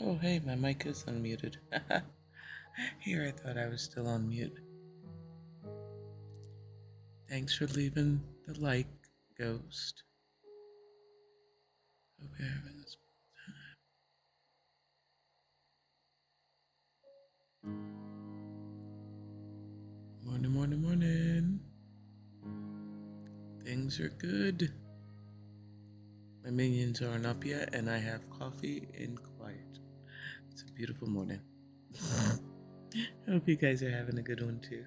Oh, hey, my mic is unmuted. Here, I thought I was still on mute. Thanks for leaving the like, Ghost. Hope you're having this morning, morning, morning. Things are good. My minions aren't up yet, and I have coffee and quiet. It's a beautiful morning. I hope you guys are having a good one too.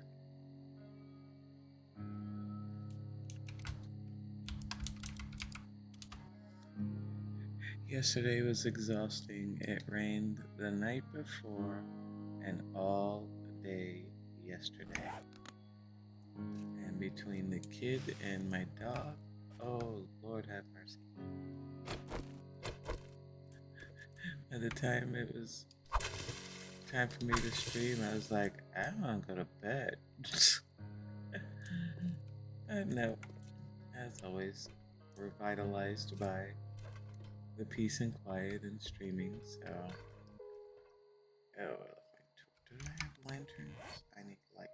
Yesterday was exhausting. It rained the night before and all day yesterday. And between the kid and my dog, oh, Lord have mercy. By the time it was time for me to stream, I was like, I want to go to bed. No, as always, revitalized by the peace and quiet and streaming. So, oh, do I have lanterns? I need light.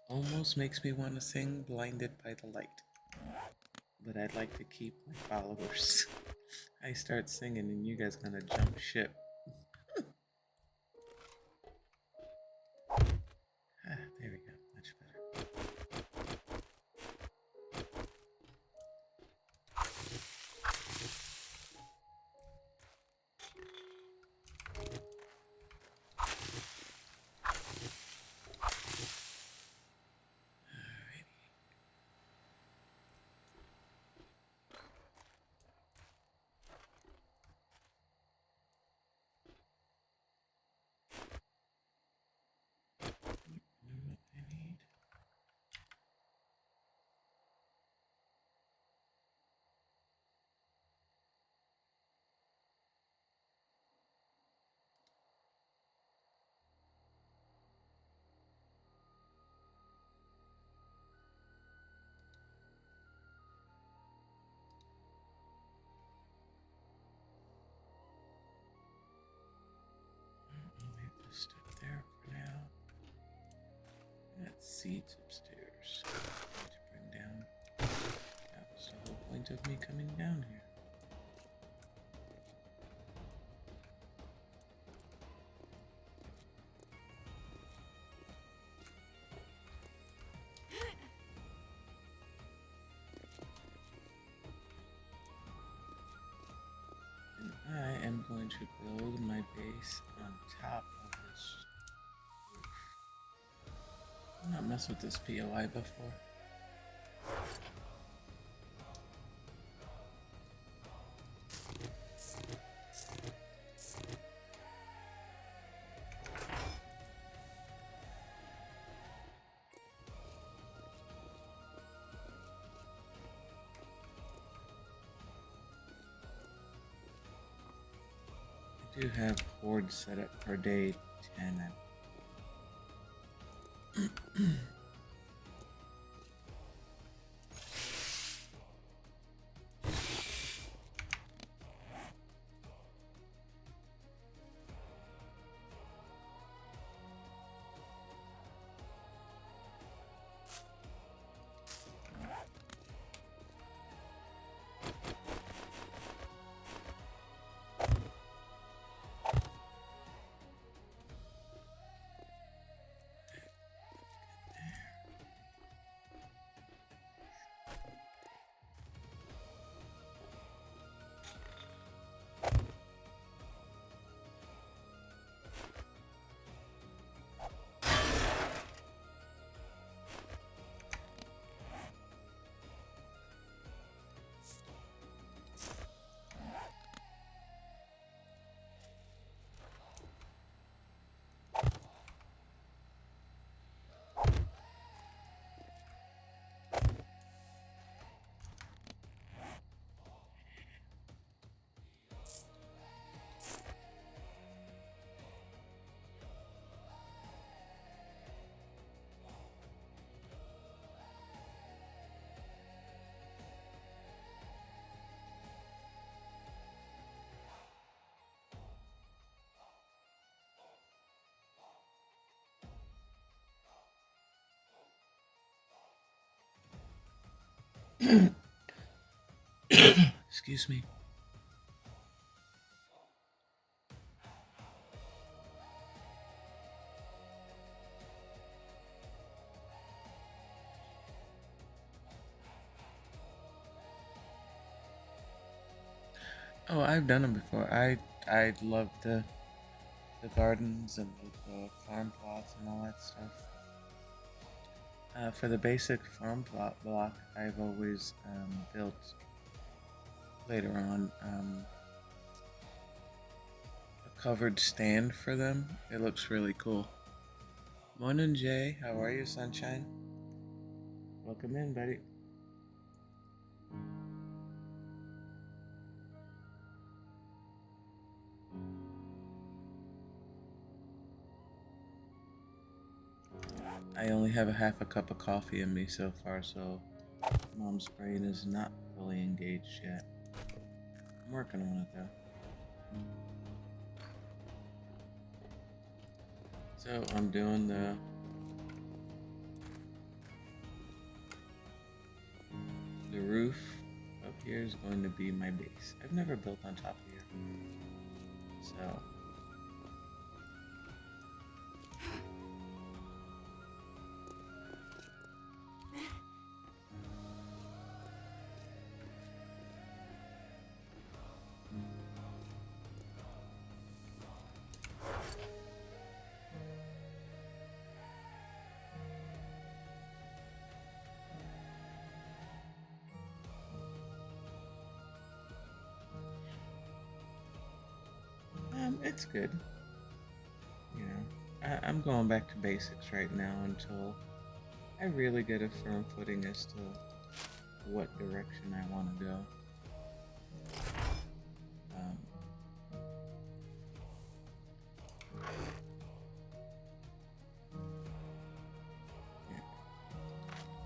Almost makes me want to sing Blinded by the Light. But I'd like to keep my followers. I start singing and you guys gonna jump ship. There we go, much better. Just up there for now. Got seats upstairs. To bring down. That was the whole point of me coming down here. And I am going to build my base on top of this roof. I've not messed with this POI before. I do have boards set up for day 10. Excuse me. Oh, I've done them before. I love the gardens and the farm plots and all that stuff. For the basic farm plot block, I've always built later on a covered stand for them. It looks really cool. Morning, Jay. How are you, sunshine? Welcome in, buddy. I only have a half a cup of coffee in me so far, so mom's brain is not fully engaged yet. I'm working on it though. So I'm doing the roof up here is going to be my base. I've never built on top of here, so it's good. You know, I'm going back to basics right now until I really get a firm footing as to what direction I want to go. Um, yeah,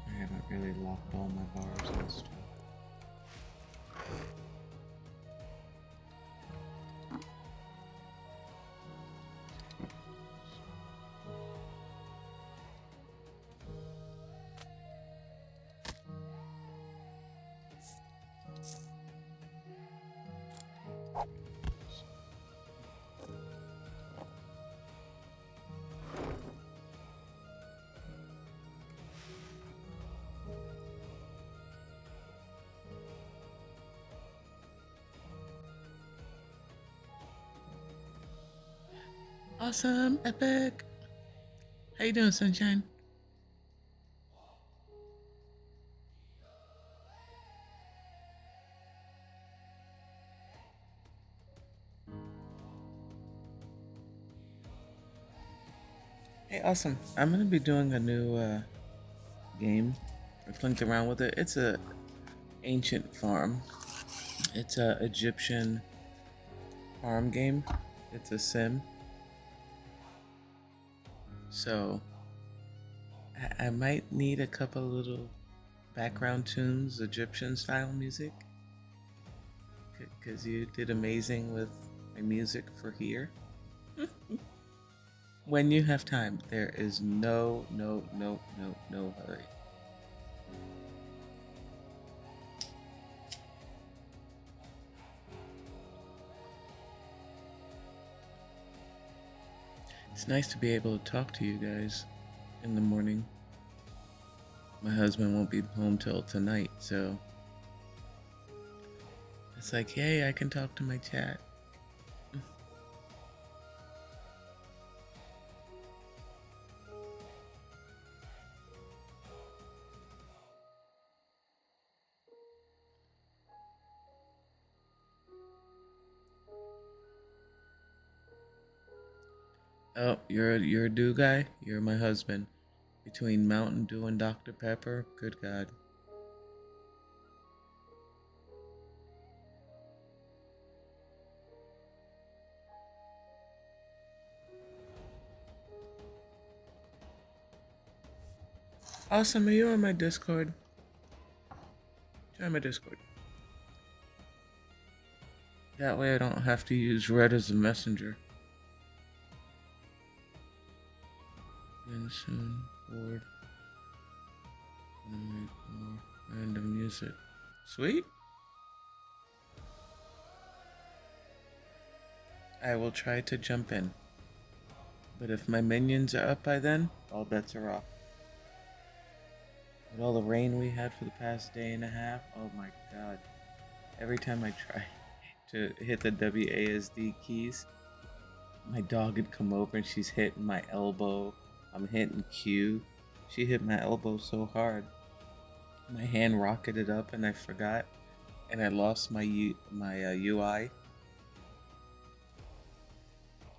I haven't really locked all my bars and stuff. Awesome, epic. How you doing, sunshine? Hey, awesome. I'm gonna be doing a new game. I clinked around with it. It's a ancient farm. It's a Egyptian farm game. It's a sim. So I might need a couple little background tunes, Egyptian style music, because you did amazing with my music for here. When you have time, there is no hurry. It's nice to be able to talk to you guys in the morning. My husband won't be home till tonight, so it's like, hey, I can talk to my chat. Oh, you're a Dew guy? You're my husband. Between Mountain Dew and Dr. Pepper, good God. Awesome, are you on my Discord? Join my Discord. That way I don't have to use Red as a messenger. And soon, bored. Gonna make more random is it? Sweet? I will try to jump in. But if my minions are up by then, all bets are off. With all the rain we had for the past day and a half, oh my god. Every time I try to hit the WASD keys, my dog would come over and she's hitting my elbow. I'm hitting Q. She hit my elbow so hard. My hand rocketed up and I forgot. And I lost my UI.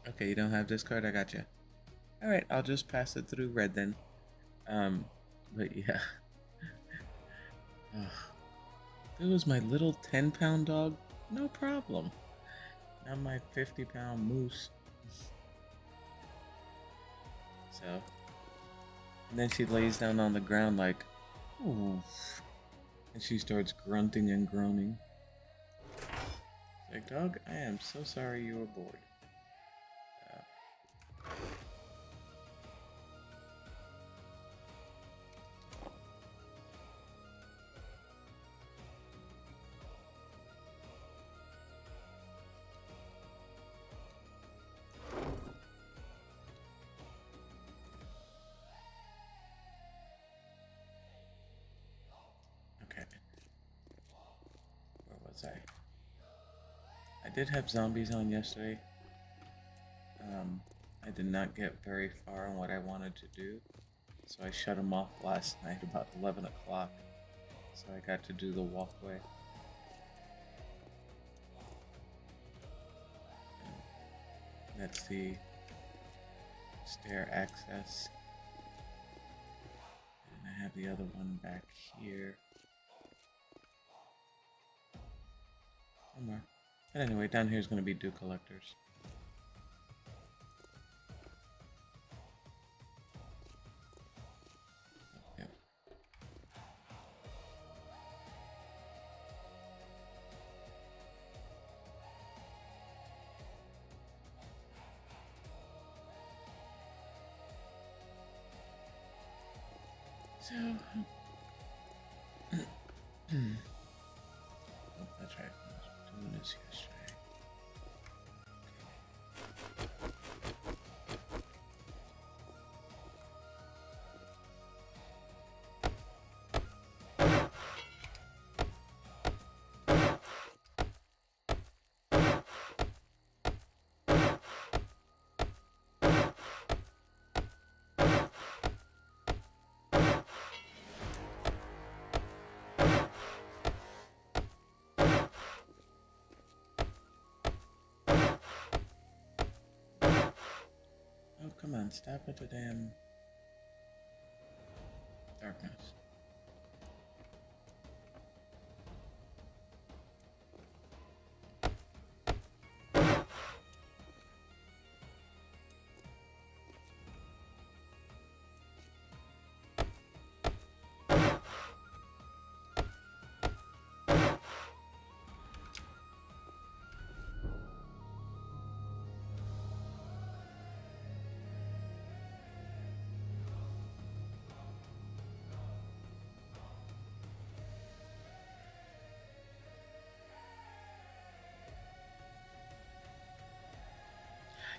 Okay, you don't have discard? I got you. Alright, I'll just pass it through red then. But yeah. Ugh. If it was my little 10-pound dog, no problem. Not my 50-pound moose. So. And then she lays down on the ground like, ooh. And she starts grunting and groaning. Like, dog, I am so sorry you were bored. I did have zombies on yesterday. I did not get very far on what I wanted to do, so I shut them off last night about 11 o'clock, so I got to do the walkway. That's the stair access, and I have the other one back here somewhere. But anyway, down here is going to be dew collectors. Yep. So, oh, that's right. I was doing this yesterday. Oh, come on, stop with the damn darkness.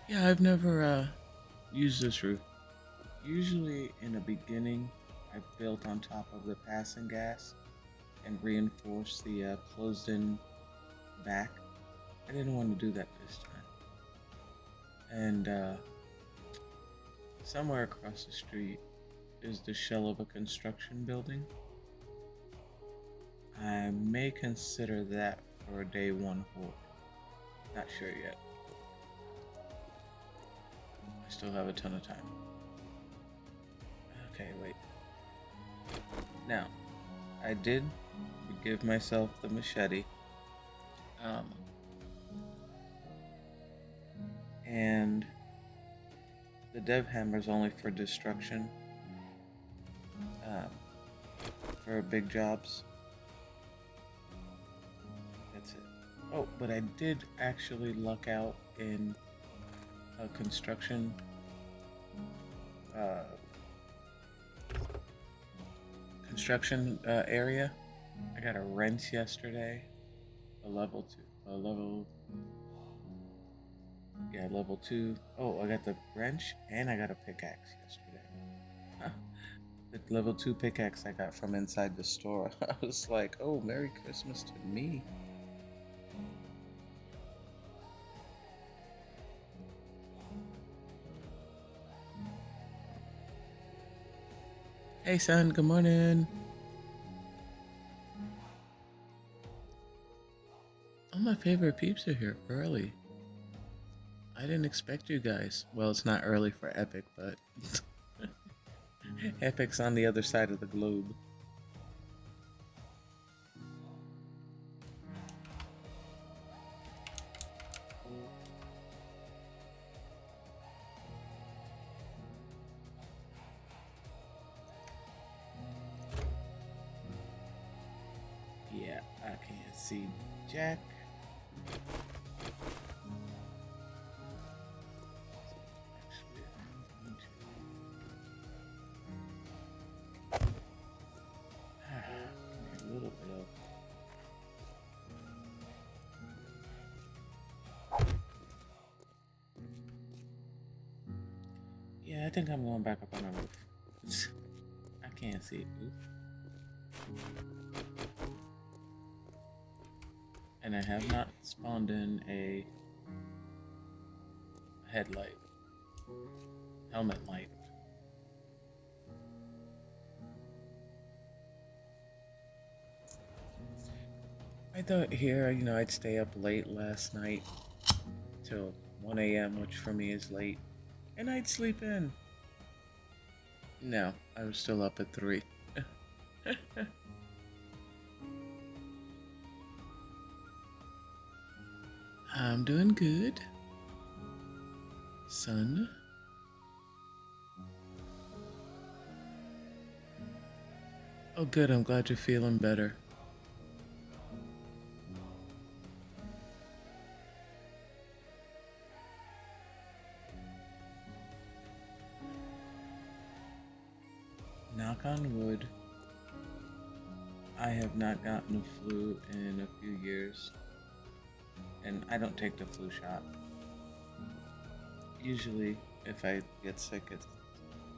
Yeah, I've never used this roof. Usually in the beginning, I built on top of the passing gas and reinforced the closed-in back. I didn't want to do that this time. And somewhere across the street is the shell of a construction building. I may consider that for a day one horde. Not sure yet. I still have a ton of time. Okay, wait. Now, I did give myself the machete. And the dev hammer is only for destruction. For big jobs. That's it. Oh, but I did actually luck out in a construction area I got a wrench yesterday, a level 2, level 2. Oh, I got the wrench and I got a pickaxe yesterday. The level 2 pickaxe I got from inside the store. I was like, oh, Merry Christmas to me. Hey, son, good morning. All my favorite peeps are here early. I didn't expect you guys. Well, it's not early for Epic, but Epic's on the other side of the globe. Yeah, I can't see Jack. A little bit of. Yeah, I think I'm going back up on the roof. I can't see it. And I have not spawned in a headlight, helmet light. I thought here, I'd stay up late last night till 1 a.m., which for me is late, and I'd sleep in. No, I was still up at 3. I'm doing good, son. Oh, good. I'm glad you're feeling better. Knock on wood. I have not gotten the flu in a few years, and I don't take the flu shot. Usually, if I get sick, it's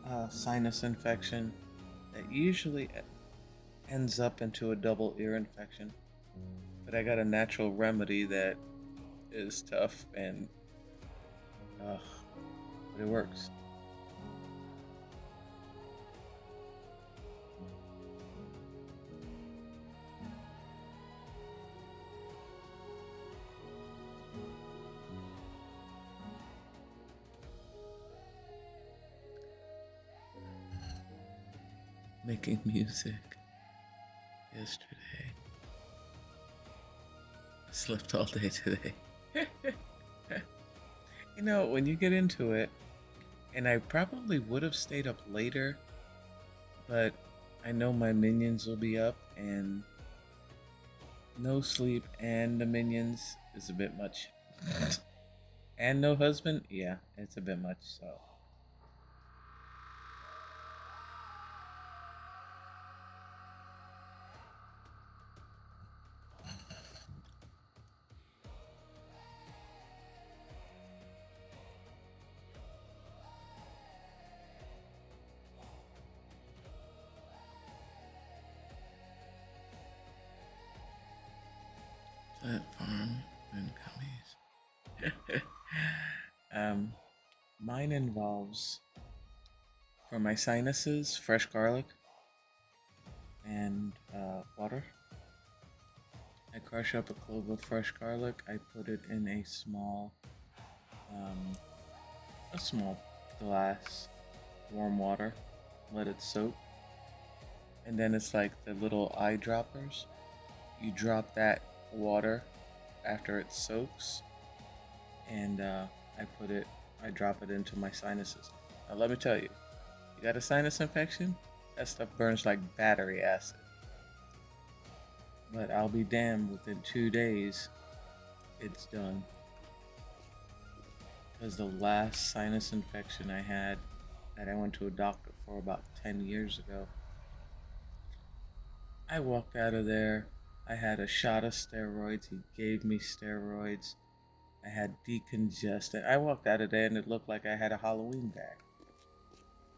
a sinus infection that usually ends up into a double ear infection. But I got a natural remedy that is tough and, but it works. Making music yesterday. I slept all day today. When you get into it, and I probably would have stayed up later, but I know my minions will be up, and no sleep and the minions is a bit much. And no husband, yeah, it's a bit much, so. Plant farm and gummies. Mine involves, for my sinuses, fresh garlic and water. I crush up a clove of fresh garlic. I put it in a small glass, warm water. Let it soak, and then it's like the little eyedroppers. You drop that water after it soaks, and I drop it into my sinuses. Now let me tell you, you got a sinus infection? That stuff burns like battery acid. But I'll be damned, within 2 days, it's done. Because the last sinus infection I had, that I went to a doctor for about 10 years ago, I walked out of there. I had a shot of steroids. He gave me steroids. I had decongestant. I walked out of there and it looked like I had a Halloween bag.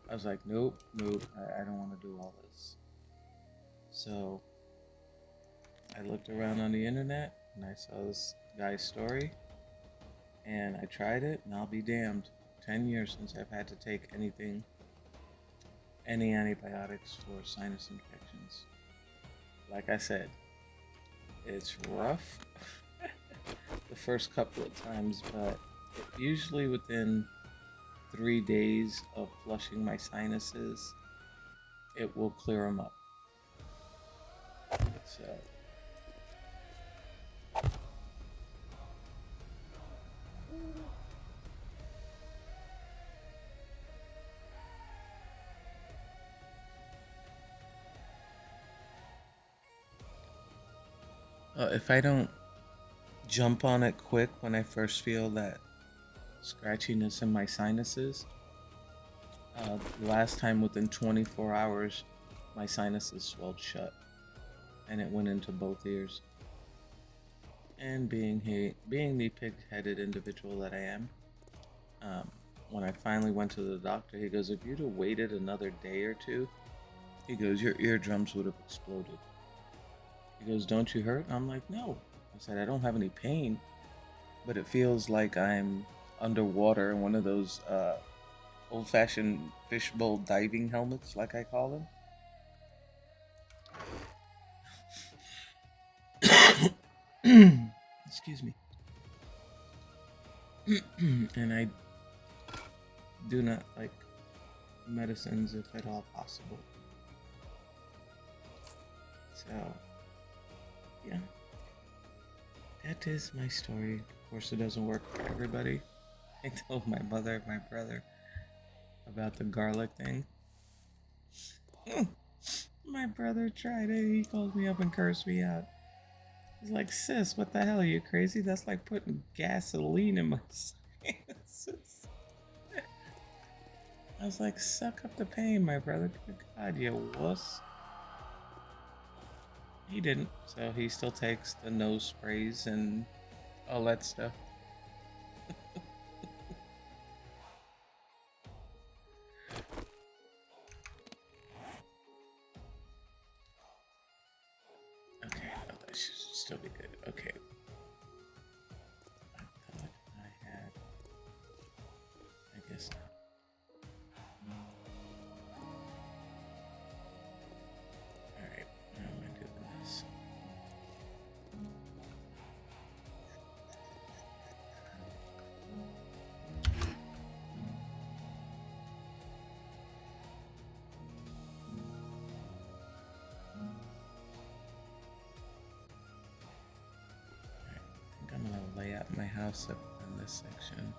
I was like, nope, nope, I don't want to do all this. So I looked around on the internet and I saw this guy's story and I tried it and I'll be damned. 10 years since I've had to take any antibiotics for sinus infections. Like I said, it's rough the first couple of times, but usually within 3 days of flushing my sinuses, it will clear them up. So, if I don't jump on it quick when I first feel that scratchiness in my sinuses, last time within 24 hours, my sinuses swelled shut and it went into both ears. And being the pig-headed individual that I am, when I finally went to the doctor, he goes, if you'd have waited another day or two, he goes, your eardrums would have exploded. He goes, don't you hurt? I'm like, no. I said, I don't have any pain, but it feels like I'm underwater in one of those old-fashioned fishbowl diving helmets, like I call them. Excuse me. And I do not like medicines if at all possible. So, yeah. That is my story. Of course, it doesn't work for everybody. I told my mother, my brother about the garlic thing. My brother tried it. He called me up and cursed me out. He's like, sis, what the hell? Are you crazy? That's like putting gasoline in my sinuses. I was like, suck up the pain, my brother. Good God, you wuss. He didn't, so he still takes the nose sprays and all that stuff. Okay, no, that should still be good. Okay. I thought I had. I guess not. Alright, now I'm gonna do this. I'm gonna lay out my house up in this section.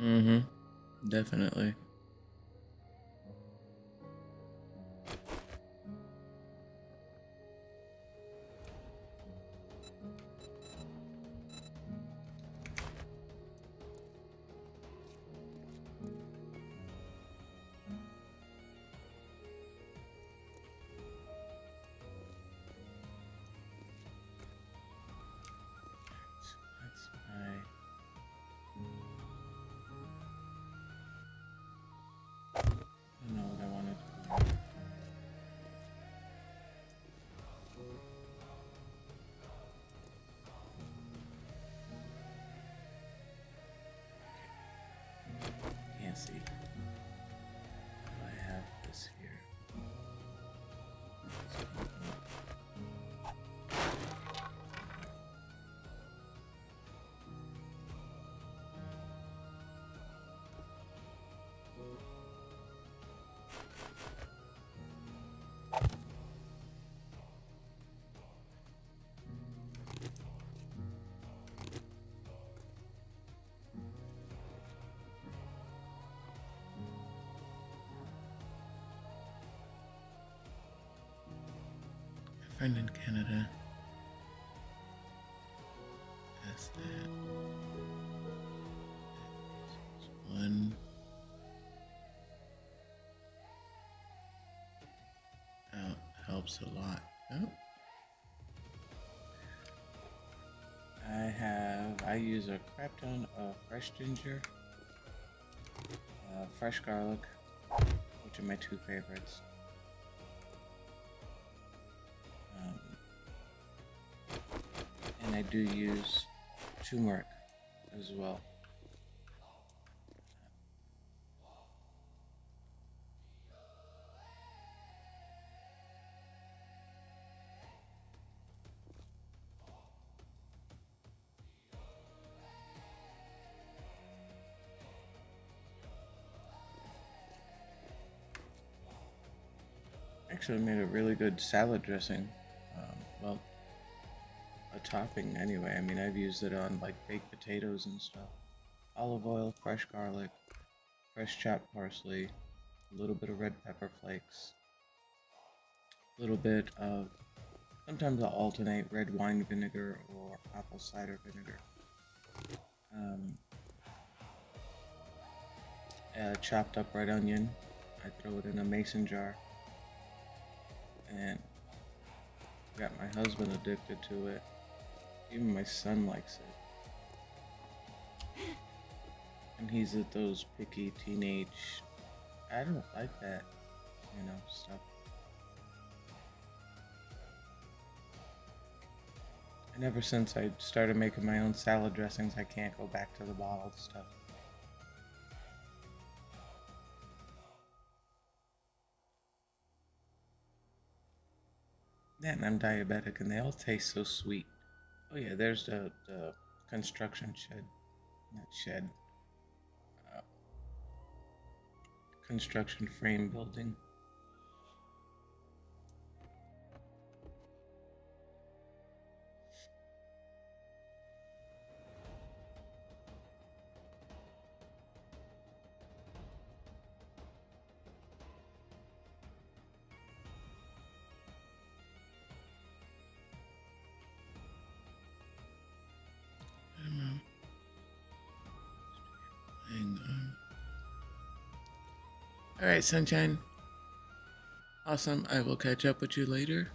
Mm-hmm. Definitely. That's my friend in Canada. That's that. One. Helps a lot. Oh. I use a crap ton of fresh ginger, fresh garlic, which are my two favorites. And I do use turmeric as well. Actually made a really good salad dressing. Well, a topping anyway. I mean, I've used it on like baked potatoes and stuff. Olive oil, fresh garlic, fresh chopped parsley, a little bit of red pepper flakes, a little bit of, sometimes I'll alternate red wine vinegar or apple cider vinegar. Chopped up red onion, I throw it in a mason jar, and got my husband addicted to it. Even my son likes it. And he's at those picky teenage, I don't like that, stuff. And ever since I started making my own salad dressings, I can't go back to the bottled stuff. Yeah, and I'm diabetic, and they all taste so sweet. Oh yeah, there's the construction shed. Not shed. Construction frame building. Alright, Sunshine. Awesome. I will catch up with you later.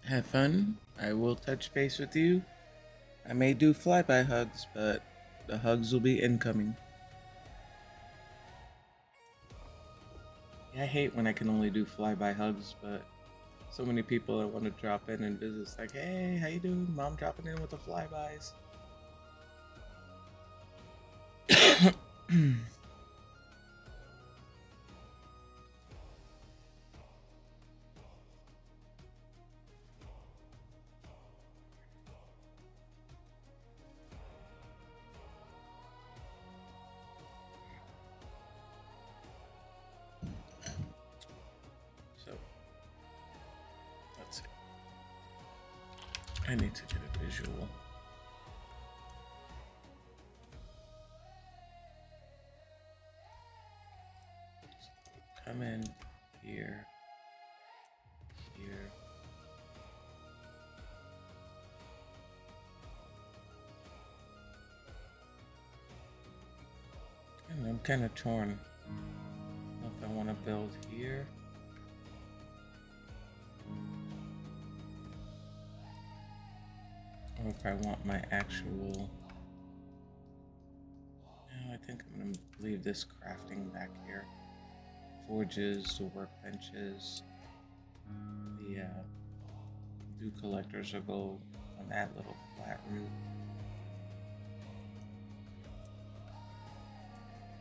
Have fun. I will touch base with you. I may do flyby hugs, but the hugs will be incoming. Yeah, I hate when I can only do flyby hugs, but so many people that want to drop in and visit. It's like, hey, how you doing? Mom dropping in with the flybys. So, let's see. I need to get a visual. Come in here, here. And I'm kind of torn. I don't know if I want to build here. Or if I want my actual... No, I think I'm going to leave this crafting back here. Forges, the workbenches, the dew collectors will go on that little flat roof.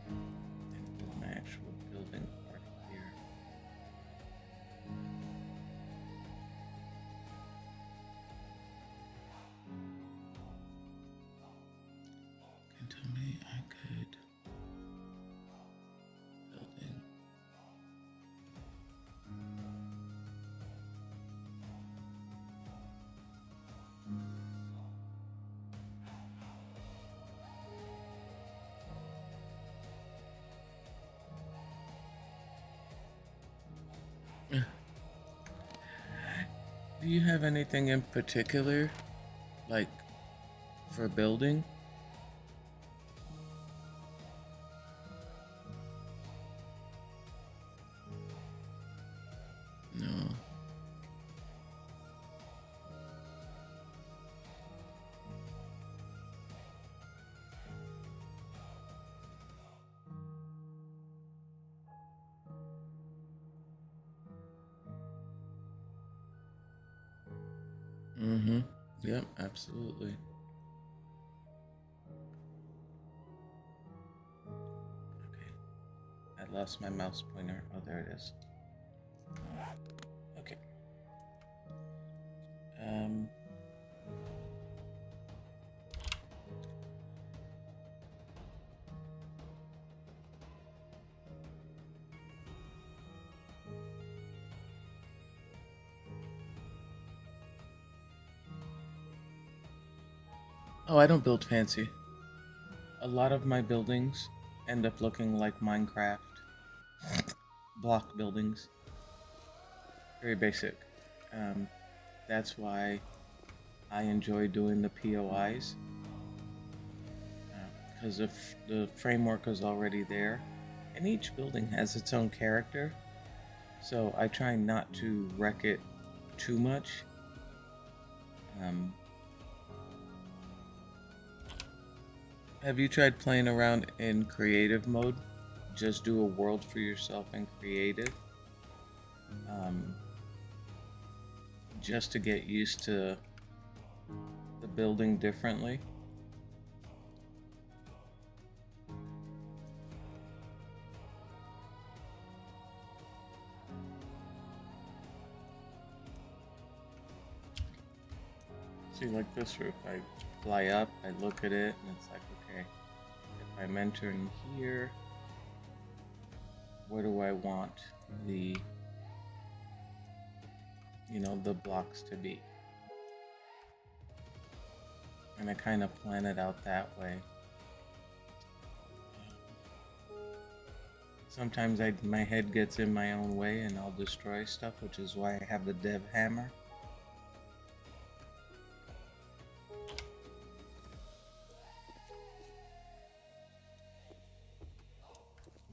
And build my actual building part here. Can tell me I could building. Do you have anything in particular, like, for building? No. Mm-hmm. Yep, absolutely. Okay. I lost my mouse pointer. Oh, there it is. Okay. Um. Oh, I don't build fancy. A lot of my buildings end up looking like Minecraft block buildings. Very basic. Um, that's why I enjoy doing the POIs, because the framework is already there, and each building has its own character. So I try not to wreck it too much. Um, have you tried playing around in creative mode? Just do a world for yourself in creative. Um, just to get used to the building differently. See, like this roof, I fly up, I look at it, and it's like, okay, if I'm entering here, where do I want the, the blocks to be? And I kind of plan it out that way. Sometimes my head gets in my own way and I'll destroy stuff, which is why I have the dev hammer.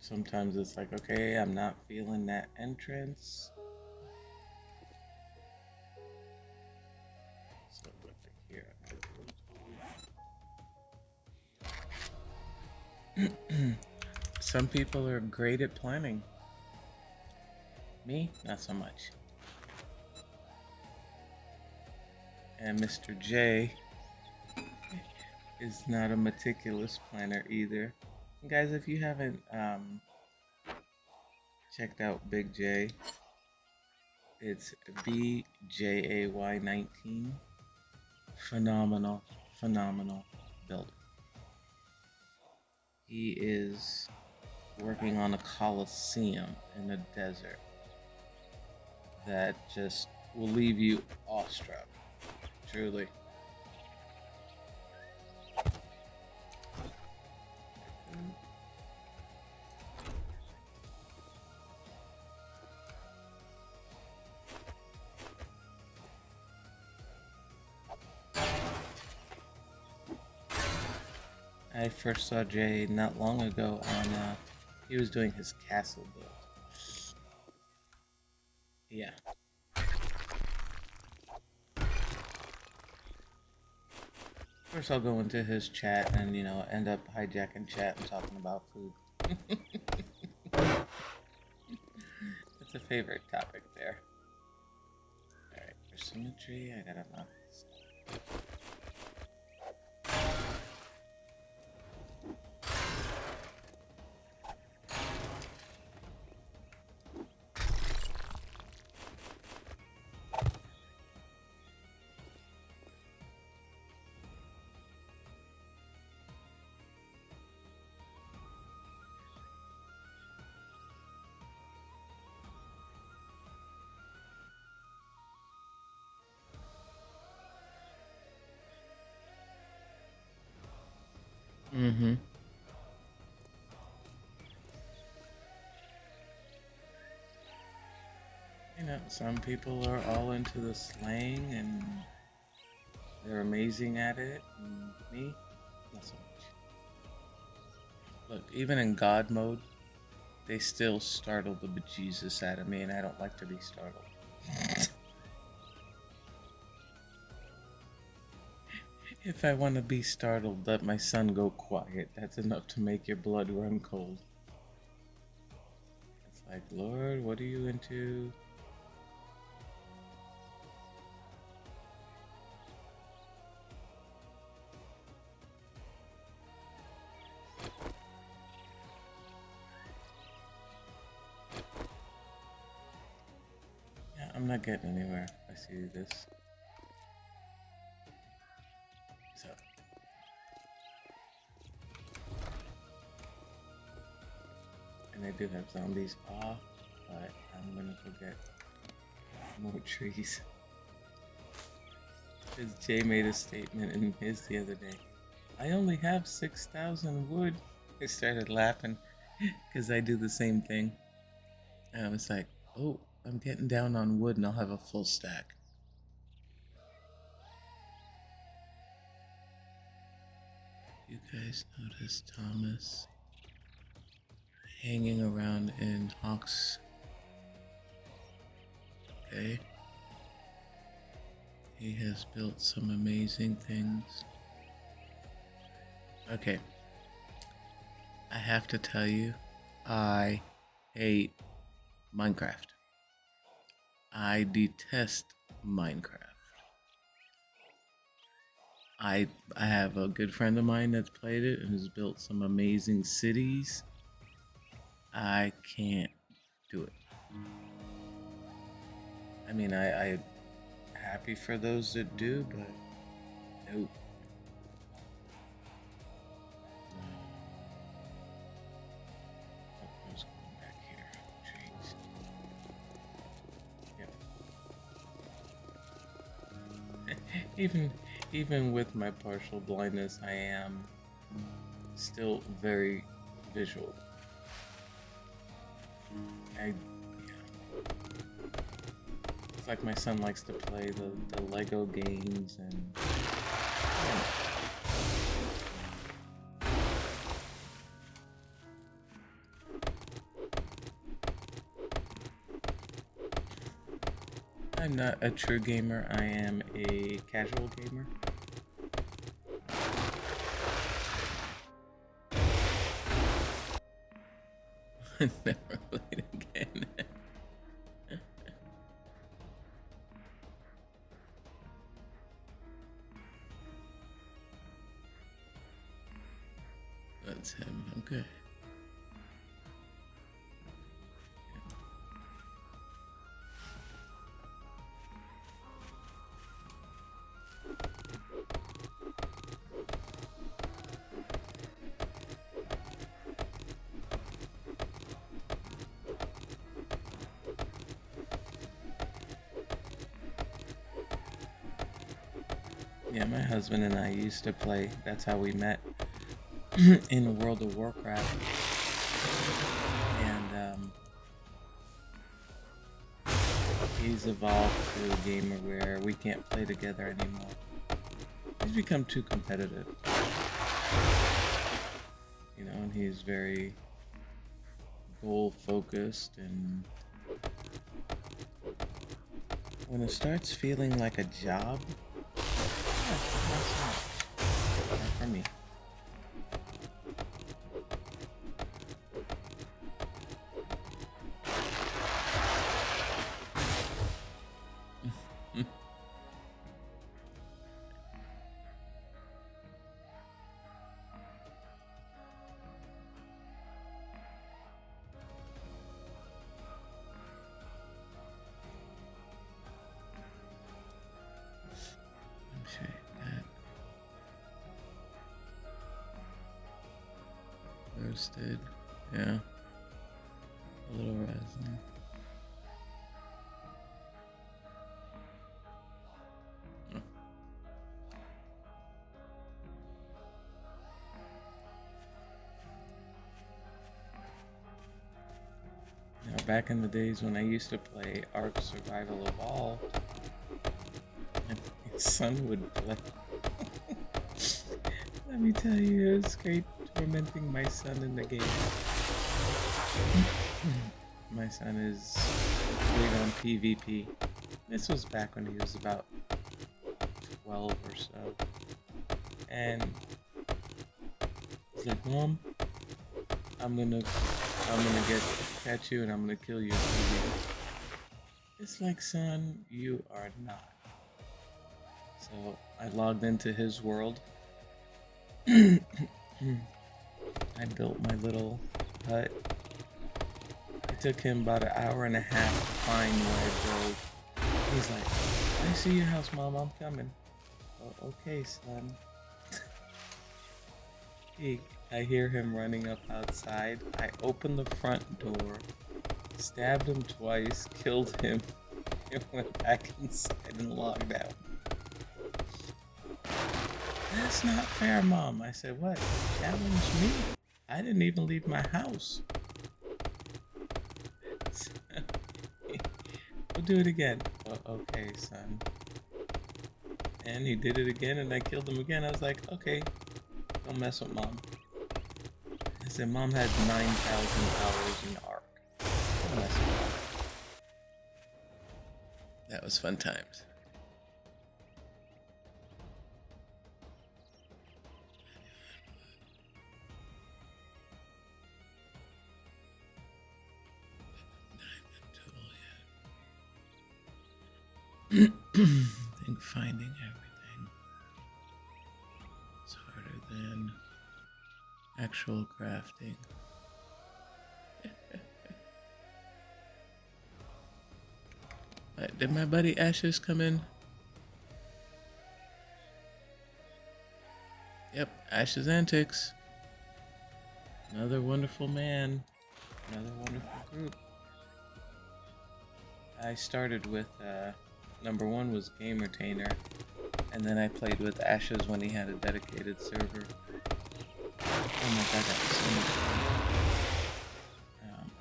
Sometimes it's like, okay, I'm not feeling that entrance. So here. Some people are great at planning. Me, not so much. And Mr. J is not a meticulous planner either. And guys, if you haven't checked out Big J, it's BJAY19. Phenomenal builder. He is working on a coliseum in the desert that just will leave you awestruck. Truly. I first saw Jay not long ago on, he was doing his castle build. Yeah. Of course, I'll go into his chat and, end up hijacking chat and talking about food. It's a favorite topic there. Alright, for symmetry, I gotta knock this out. Mm-hmm. some people are all into the slang and they're amazing at it. And me, not so much. Look, even in God mode, they still startle the bejesus out of me, and I don't like to be startled. If I want to be startled, let my son go quiet. That's enough to make your blood run cold. It's like, Lord, what are you into? Yeah, I'm not getting anywhere if I see this. So. And I do have zombies off, but I'm gonna go get more trees. Because Jay made a statement in his the other day. I only have 6,000 wood. I started laughing because I do the same thing. And I was like, oh, I'm getting down on wood and I'll have a full stack. You guys notice Thomas hanging around in Hawk's? Okay. He has built some amazing things. Okay. I have to tell you, I hate Minecraft. I detest Minecraft. I have a good friend of mine that's played it and has built some amazing cities. I can't do it. I mean, I'm happy for those that do, but nope. Who's going back here? Trees. Yep. Even with my partial blindness, I am still very visual. It's like my son likes to play the Lego games and I'm not a true gamer, I am a casual gamer. Never played again. That's him, okay. Yeah, my husband and I used to play. That's how we met in World of Warcraft. And he's evolved to a gamer where we can't play together anymore. He's become too competitive. You know, and he's very goal focused, and when it starts feeling like a job, not for me. Roasted, yeah, a little resin. Oh. Now back in the days when I used to play Ark Survival Evolved, and my son would play. Let me tell you, it was great tormenting my son in the game. My son is big on PvP. This was back when he was about 12 or so. And he's like, Mom, I'm gonna catch you and I'm gonna kill you in PvP. It's like, son, you are not. So I logged into his world. I built my little hut. It took him about an hour and a half to find where I built. He's like, I see your house, Mom, I'm coming. Oh, okay, son. I hear him running up outside. I opened the front door, stabbed him twice, killed him, and went back inside and logged out. That's not fair, Mom. I said, what? Challenge me? I didn't even leave my house. We'll do it again. Oh, okay, son. And he did it again and I killed him again. I was like, okay, don't mess with Mom. I said, Mom had 9,000 hours in Ark. Don't mess with Mom. That was fun times. I think finding everything is harder than actual crafting. Did my buddy Ashes come in? Yep, Ashes Antics. Another wonderful man. Another wonderful group. I started with number one was Gamertainer, and then I played with Ashes when he had a dedicated server. Oh my god, that was so much fun.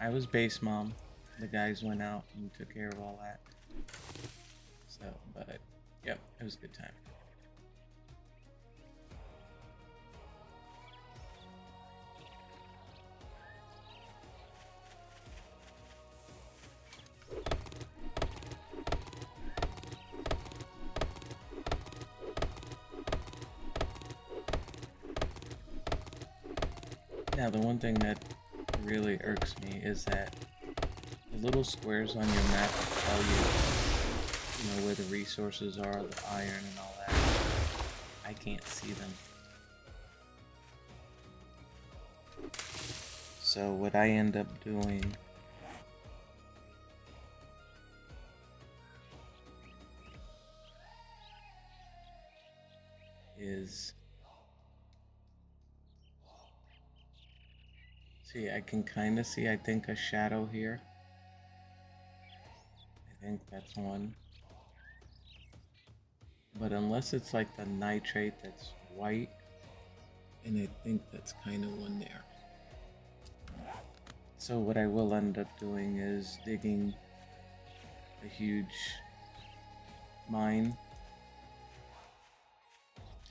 I was base mom. The guys went out and took care of all that. So, but, yep, it was a good time. Now, the one thing that really irks me is that the little squares on your map tell you, where the resources are, the iron and all that. I can't see them. So what I end up doing is, see, I can kind of see, I think, a shadow here. I think that's one. But unless it's like the nitrate that's white, and I think that's kind of one there. So what I will end up doing is digging a huge mine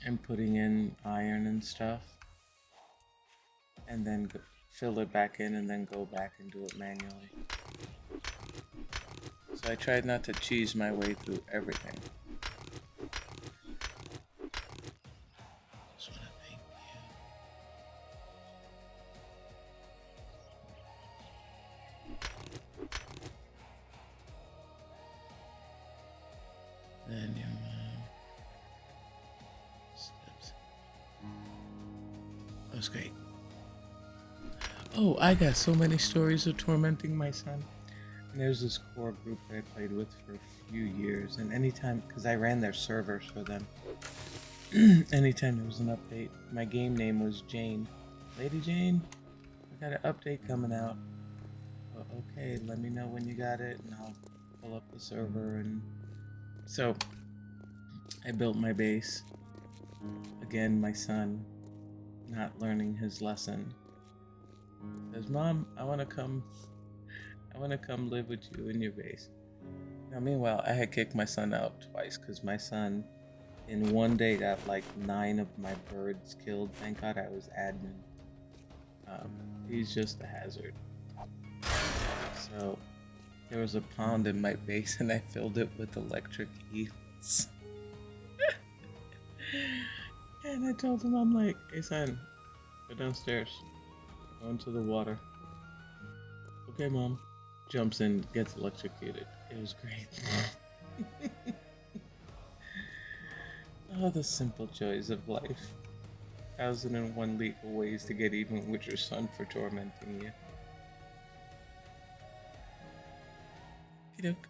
and putting in iron and stuff, and then fill it back in and then go back and do it manually. So I tried not to cheese my way through everything. Just want to thank you. Then your mom steps. That was great. Oh, I got so many stories of tormenting my son. And there's this core group that I played with for a few years, and anytime, because I ran their servers for them, anytime there was an update, my game name was Jane. Lady Jane, I got an update coming out. Oh, okay, let me know when you got it, and I'll pull up the server. And so I built my base. Again, my son, not learning his lesson, says, Mom, I want to I want to come live with you in your base. Now, meanwhile, I had kicked my son out twice because my son, in one day, got like 9 of my birds killed. Thank God I was admin. He's just a hazard. So, there was a pond in my base and I filled it with electric eels. And I told him, I'm like, hey son, go downstairs. Go into the water. Okay, mom. Jumps in, gets electrocuted. It was great. Oh, the simple joys of life. 1001 legal ways to get even with your son for tormenting you. Okey-doke.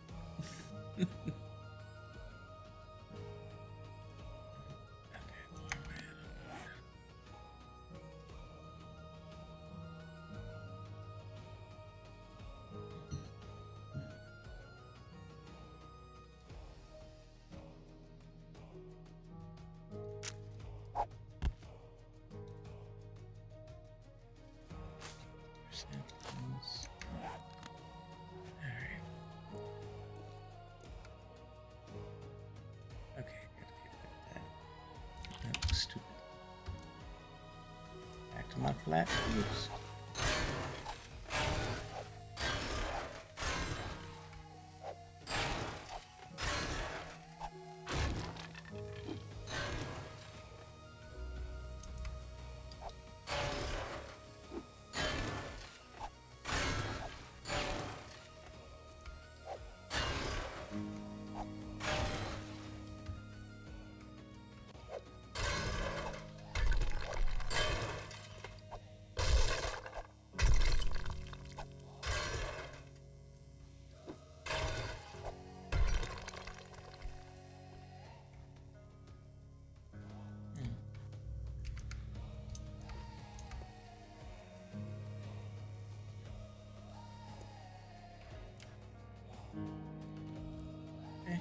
Okay, gotta get rid of that. That looks stupid. Back to my flat views. Okay.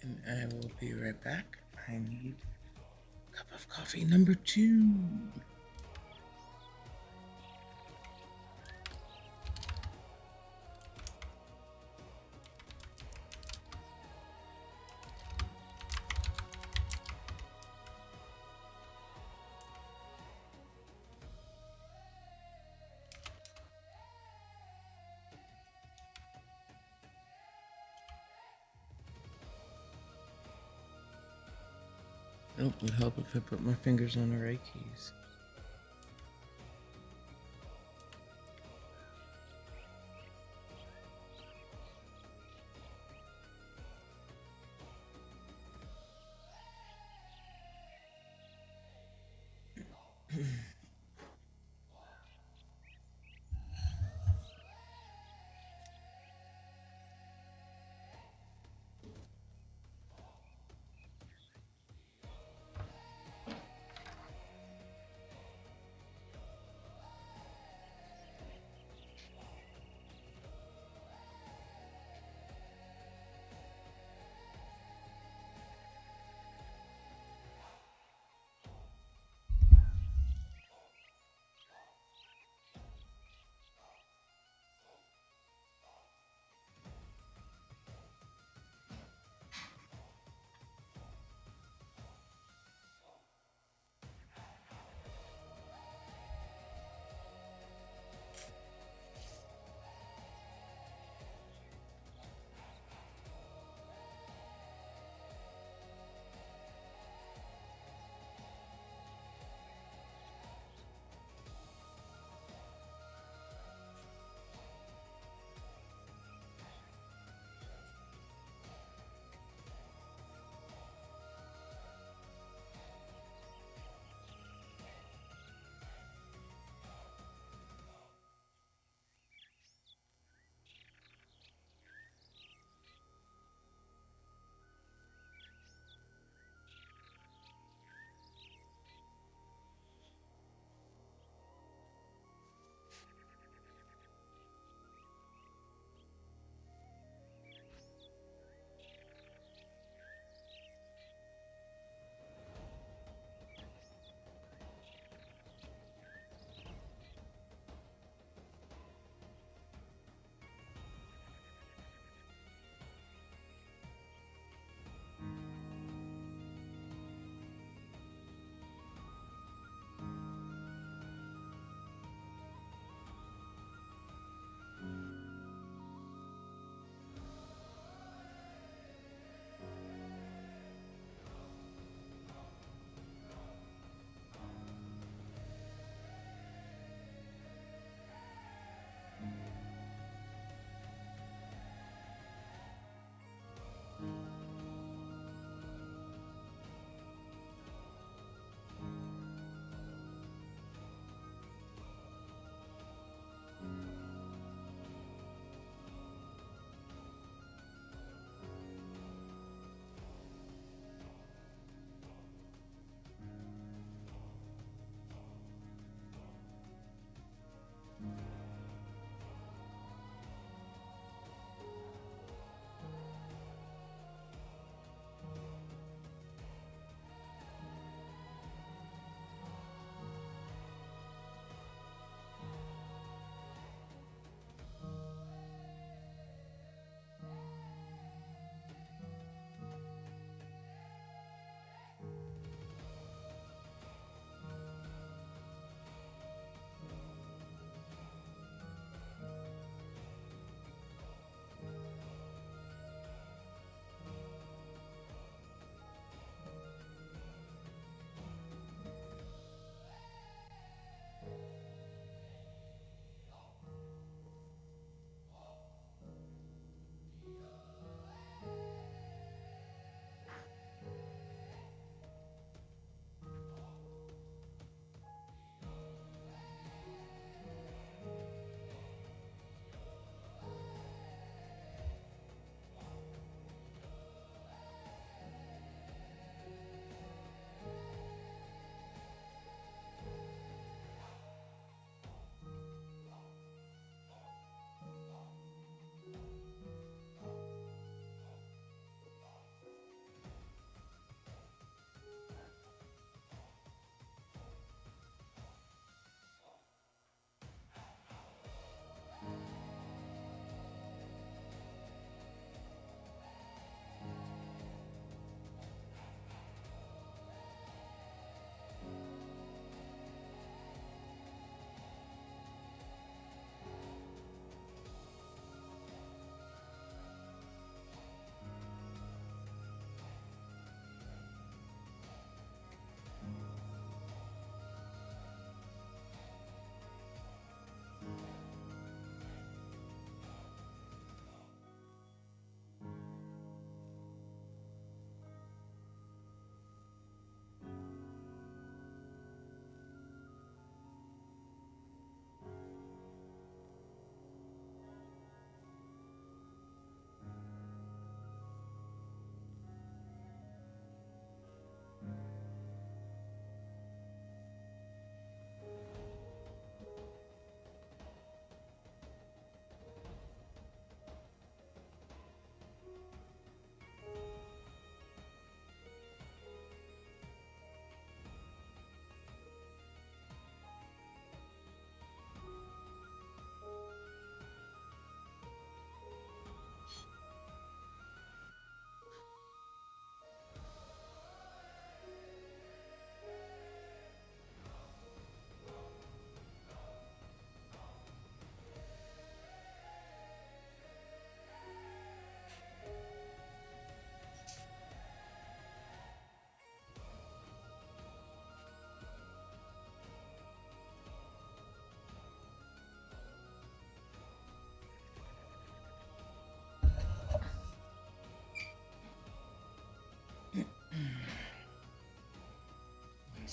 And I will be right back. I need a cup of coffee number 2. Oh, would help if I put my fingers on the right keys.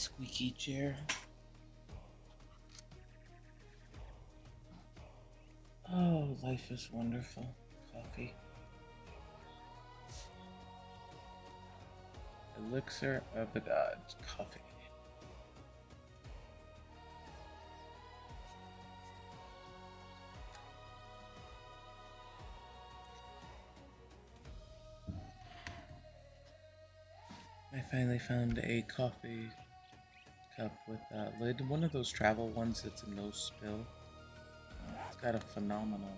squeaky chair. Oh, life is wonderful. Coffee. Elixir of the gods. Coffee. I finally found a coffee cup with a lid. One of those travel ones that's a no spill. It's got a phenomenal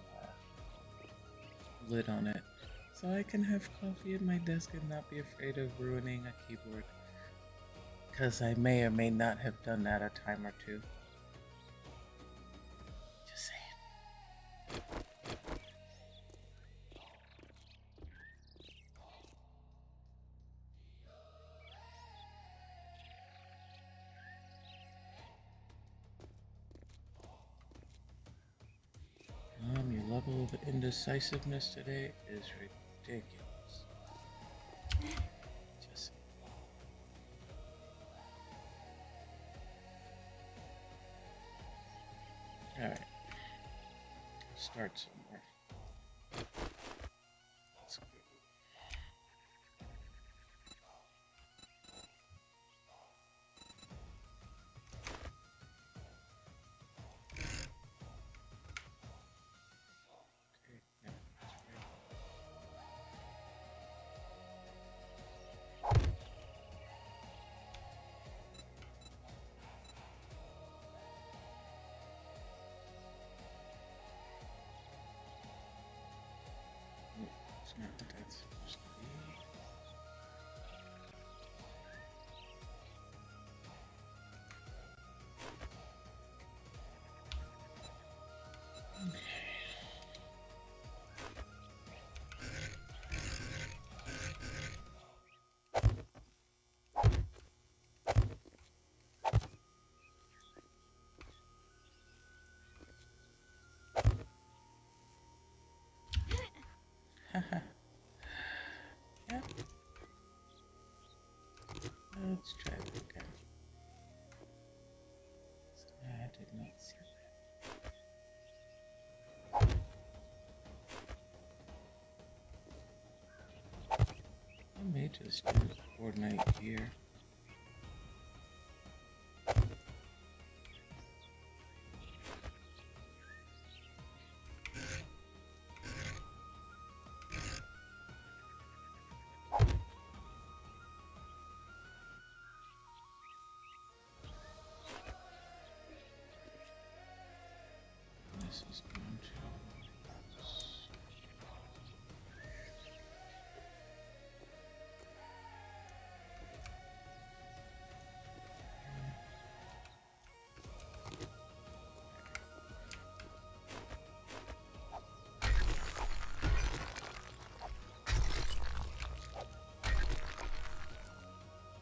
lid on it. So I can have coffee at my desk and not be afraid of ruining a keyboard. Because I may or may not have done that a time or two. Just saying. Your level of indecisiveness today is ridiculous. Just alright. Start somewhere. Let's go. Okay, yeah, that's right. It's not what that's supposed to be. Okay. Haha. Yep. Let's try it again. I did not see that. I may just do coordinate here. This is going to.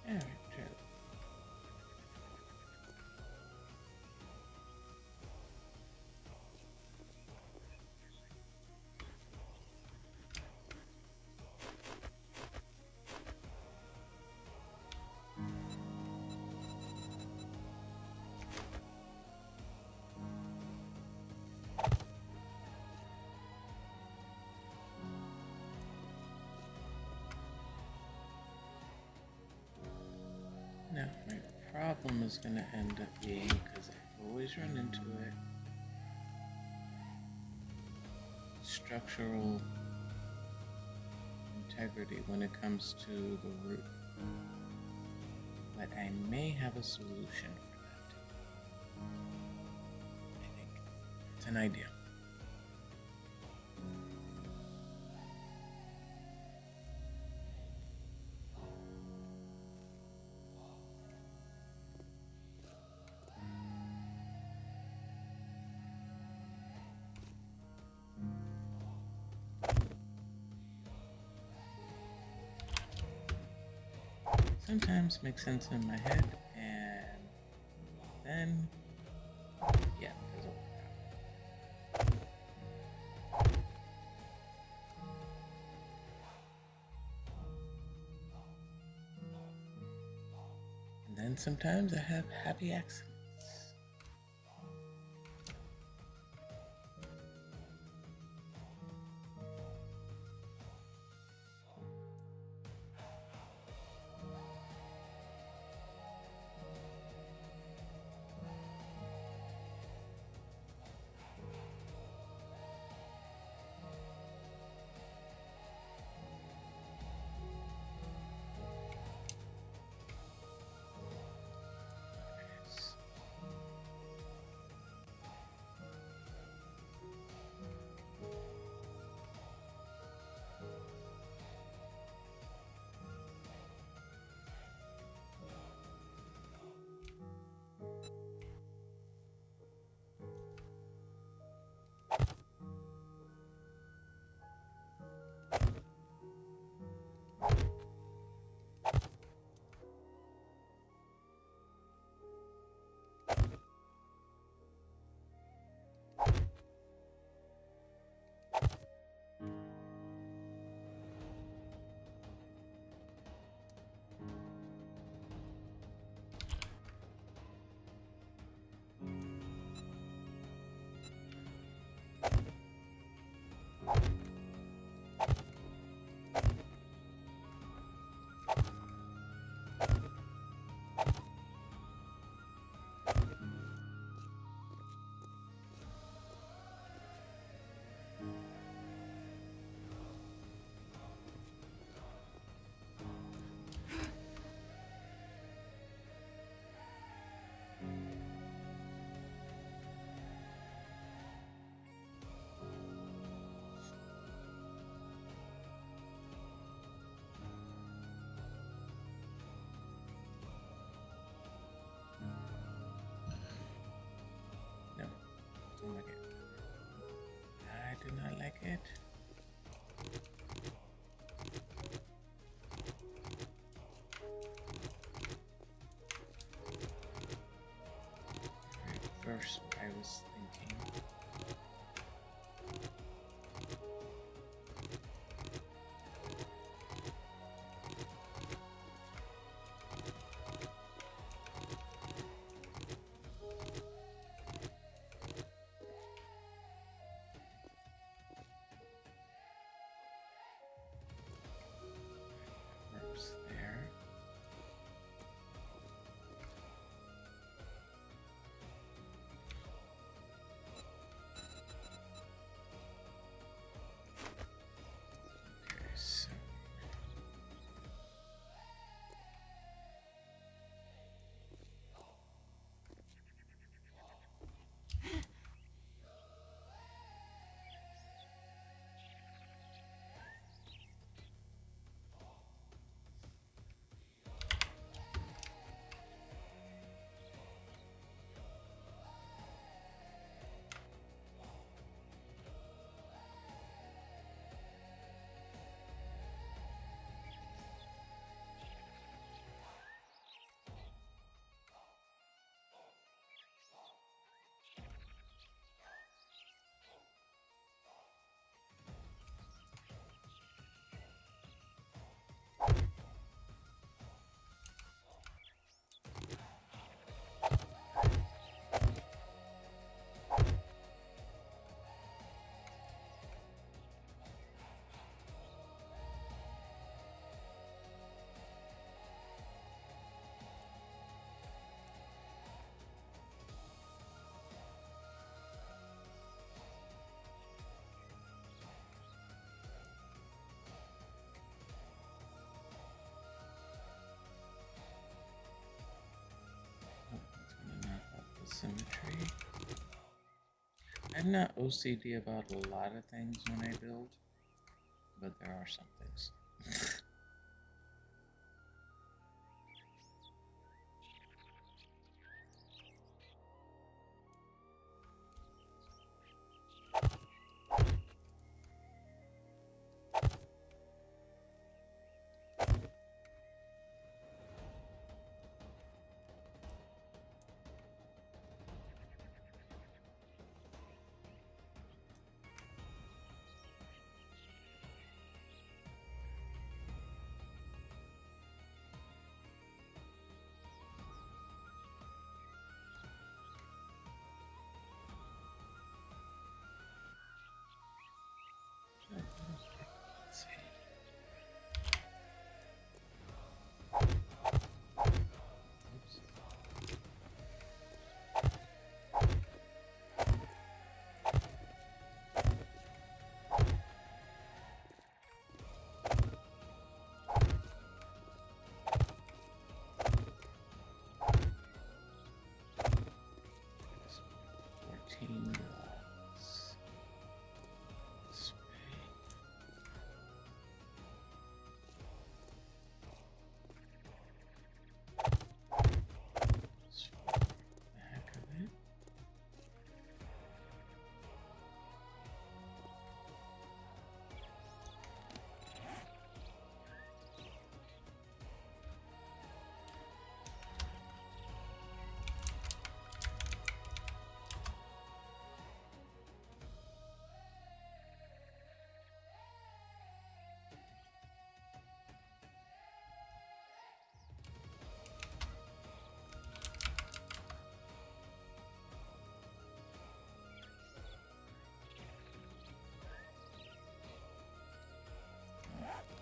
Alright, try it. Now, my problem is going to end up being, because I always run into it, structural integrity when it comes to the root. But I may have a solution for that. I think it's an idea. Sometimes makes sense in my head, and then, yeah, doesn't work out. And And sometimes I have happy accidents. No, don't like it. I do not like it. First, I was thinking. Works there. Okay, so symmetry. I'm not OCD about a lot of things when I build, but there are some things.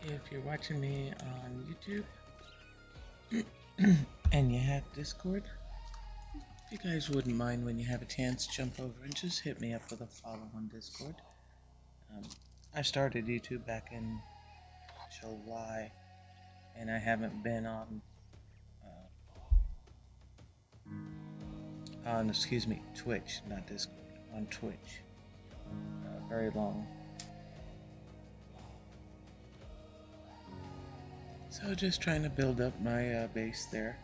If you're watching me on YouTube and you have Discord, if you guys wouldn't mind when you have a chance, jump over and just hit me up with a follow on Discord. I started YouTube back in July, and I haven't been on Twitch, not Discord, on Twitch, very long. So just trying to build up my base there.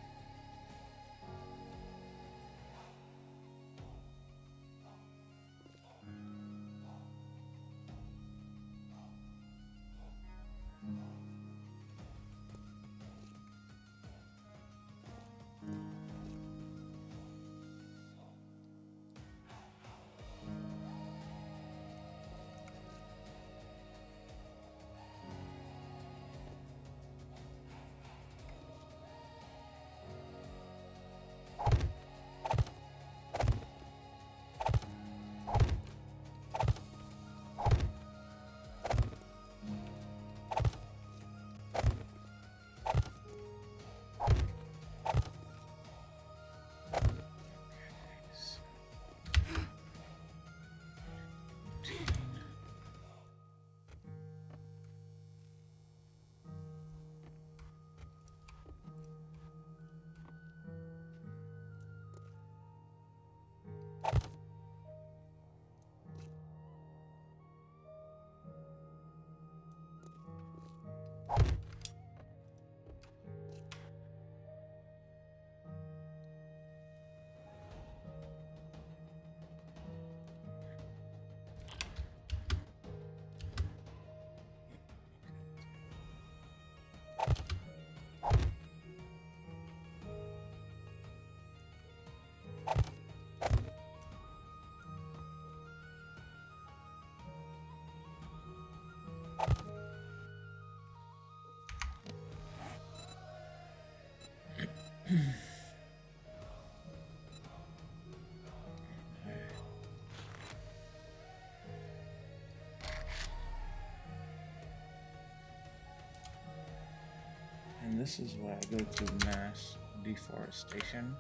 And this is why I go to mass deforestation.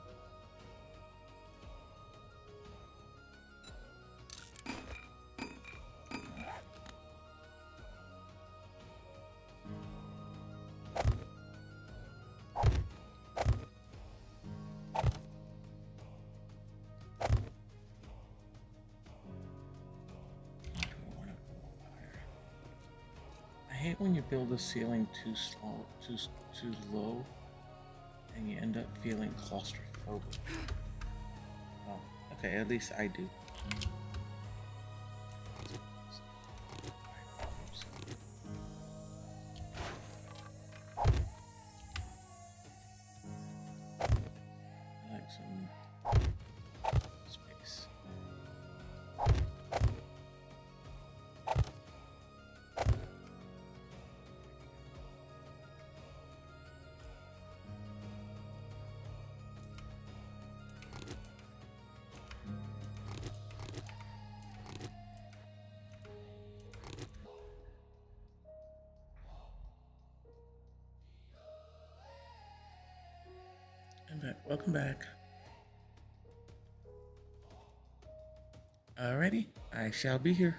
I hate when you build a ceiling too low, and you end up feeling claustrophobic. Oh, okay, at least I do. I like some space. I'm back. Welcome back. Alrighty, I shall be here.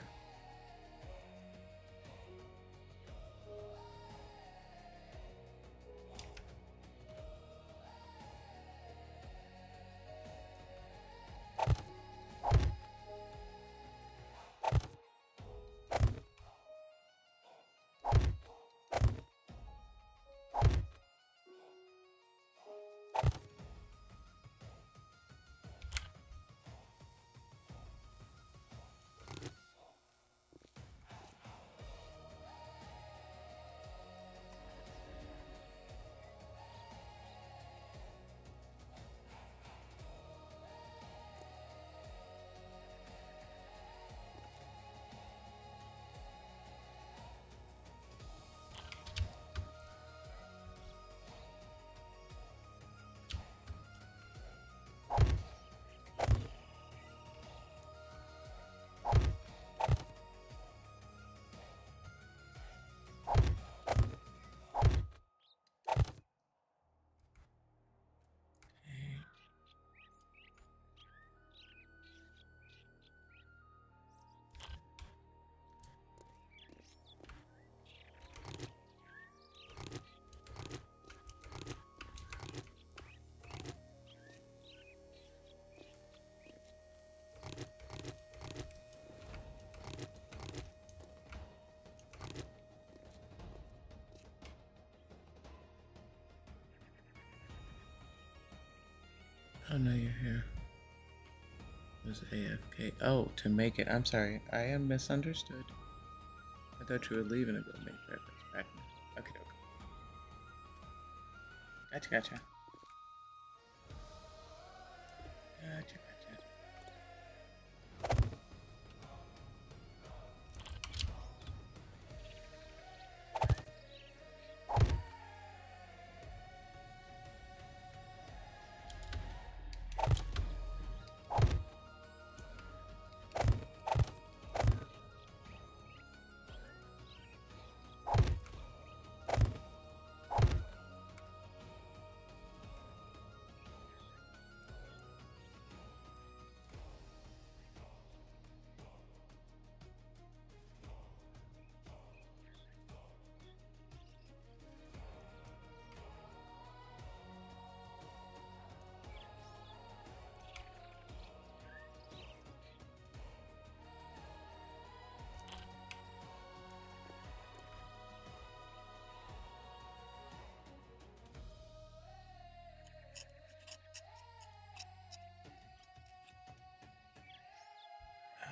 Oh no, you're here. It was AFK. Oh, to make it. I'm sorry. I am misunderstood. I thought you were leaving to go make breakfast. Back now. Okay, okay. Gotcha, gotcha. Gotcha, gotcha.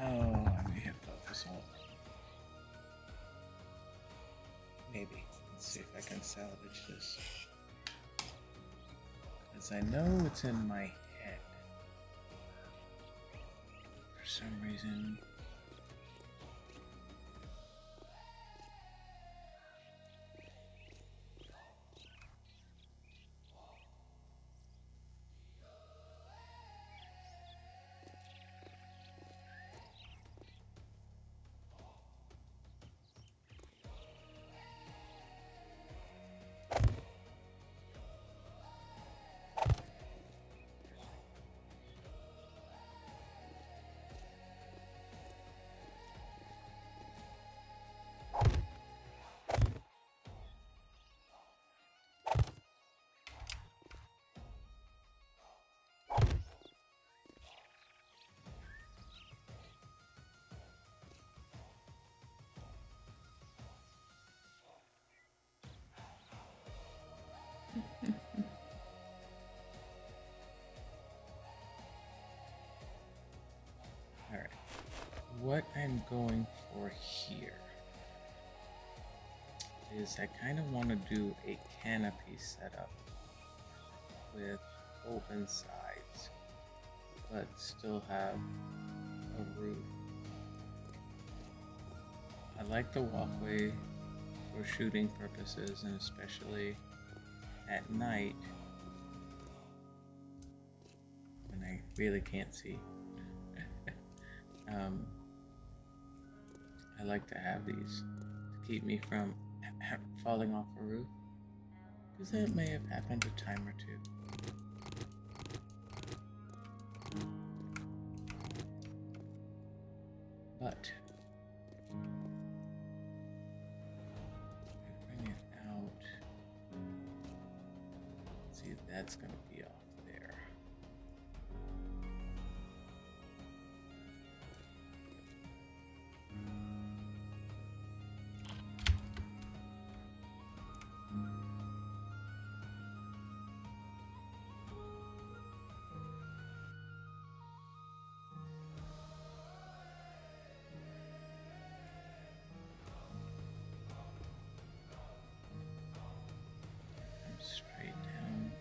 Oh, I may have thought this all. Maybe. Let's see if I can salvage this. Because I know it's in my head. For some reason. Alright. What I'm going for here is I kind of want to do a canopy setup with open sides, but still have a roof. I like the walkway for shooting purposes, and especially at night when I really can't see. I like to have these to keep me from falling off a roof, because that may have happened a time or two. But bring it out. See, that's going to be off there. Straight down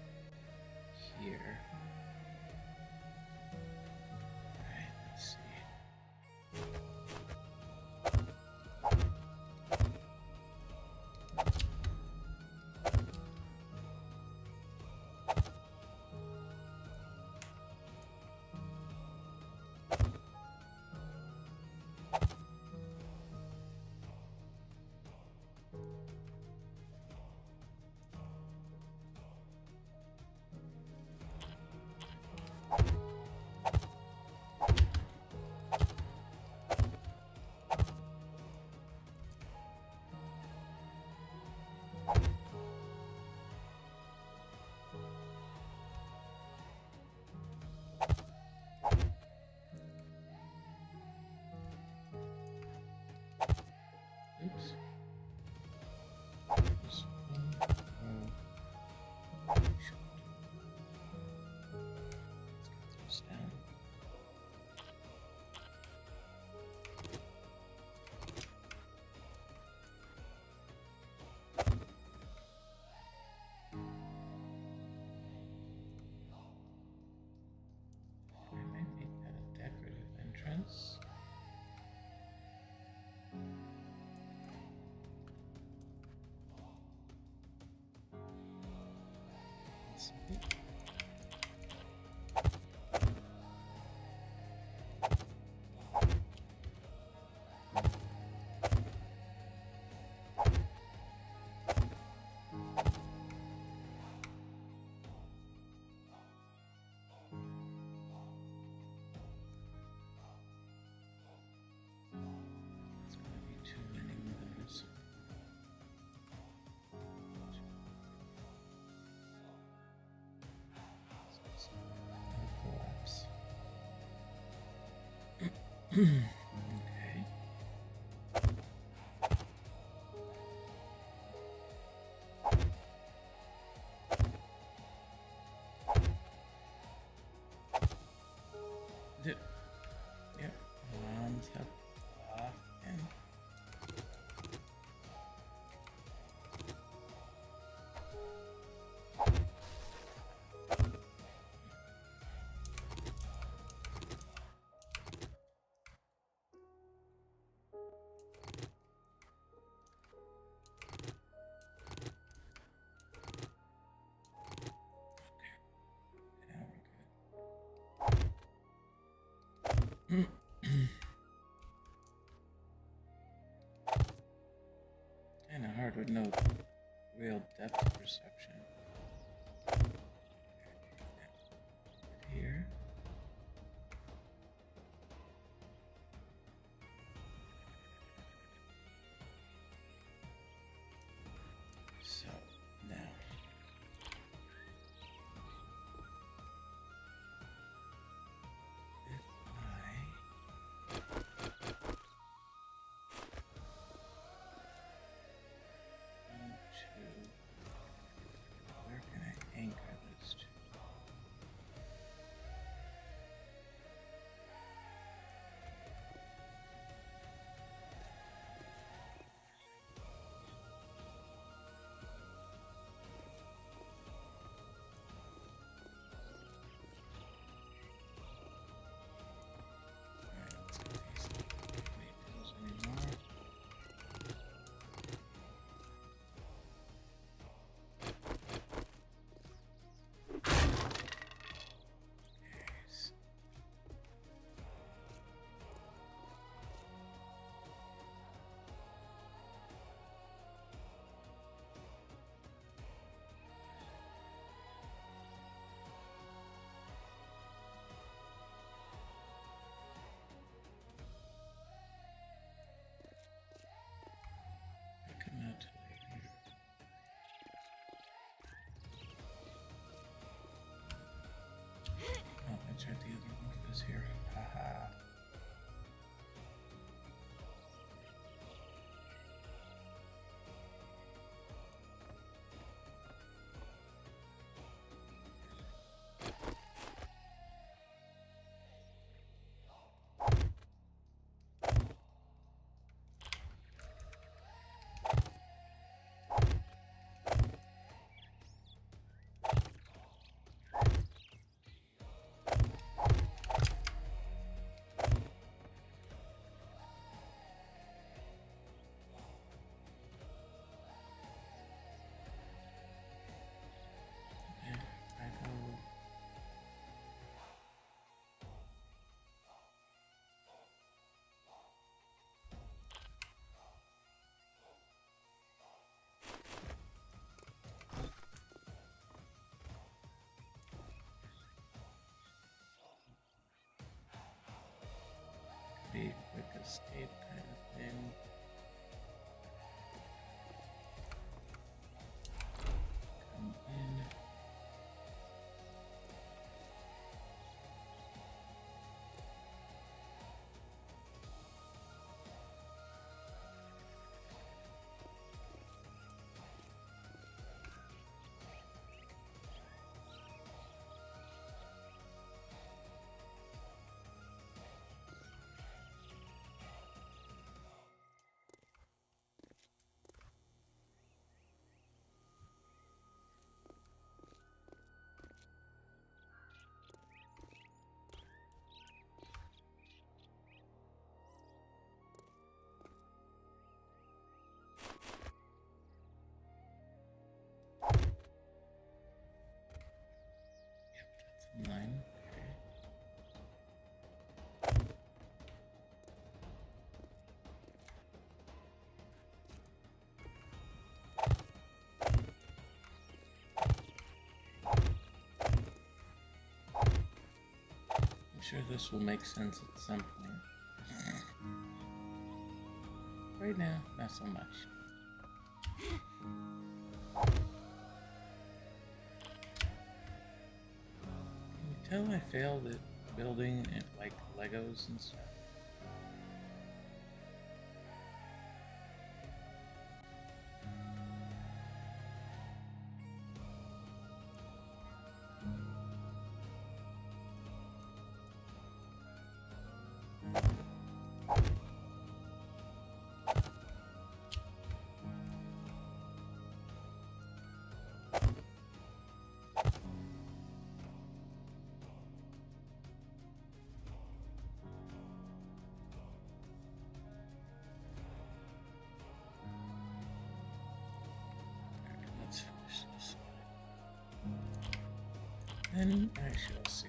see. It's gonna be too many mothers. Collapse. Okay. Yep. Arms up, off, and now we're good. Kind of hard with no real depth perception. Here. So now if where can I anchor this to? Alright, let's get these. Don't need those anymore. Yes. I cannot here. Oh, that's right, the other roof is here. Haha. Yeah, I go. Be a quick escape kind of thing. Come in. Line. I'm sure this will make sense at some point. Right now, not so much. Can you tell I failed at building it like Legos and stuff? Let's finish this one. Then I shall see.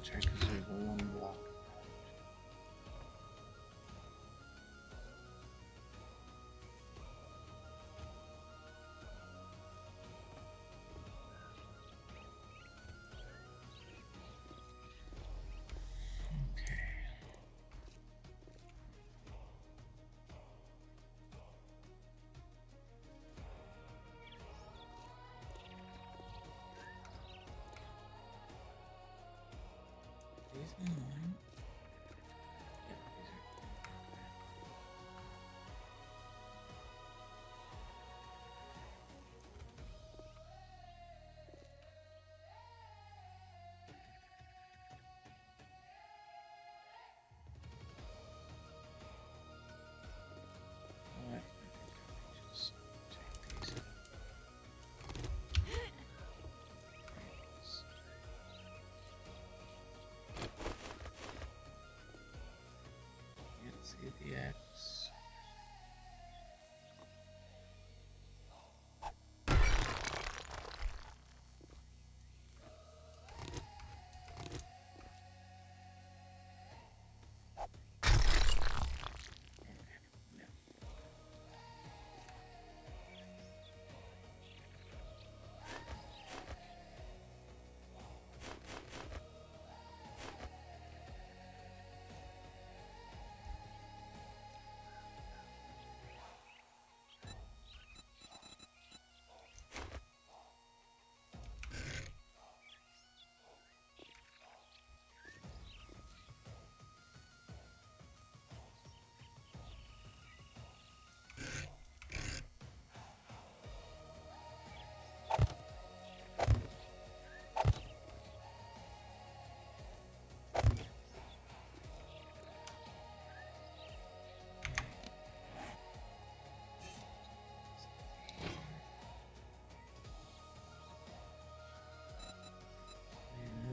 Check is over one block. These in line. EX.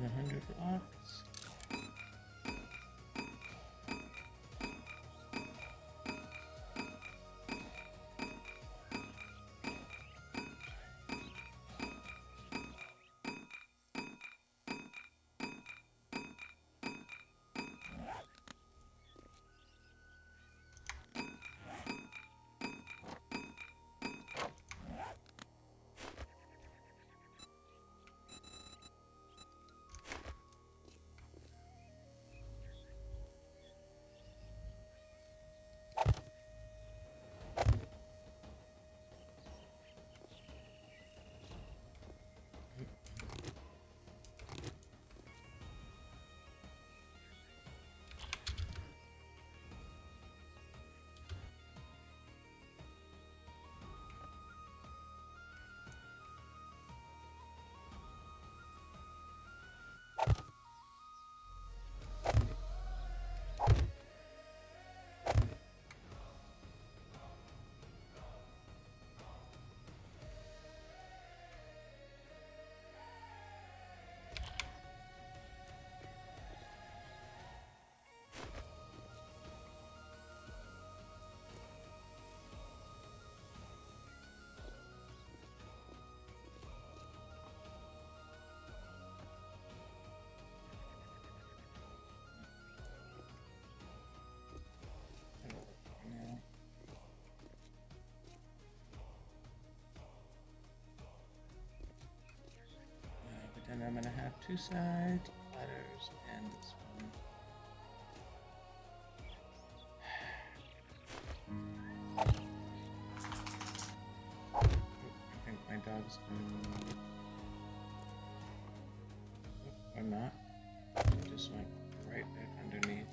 And 100 blocks. But then I'm gonna have two sides, ladders, and this one. I think my dog's going. Or not. It just went right back underneath.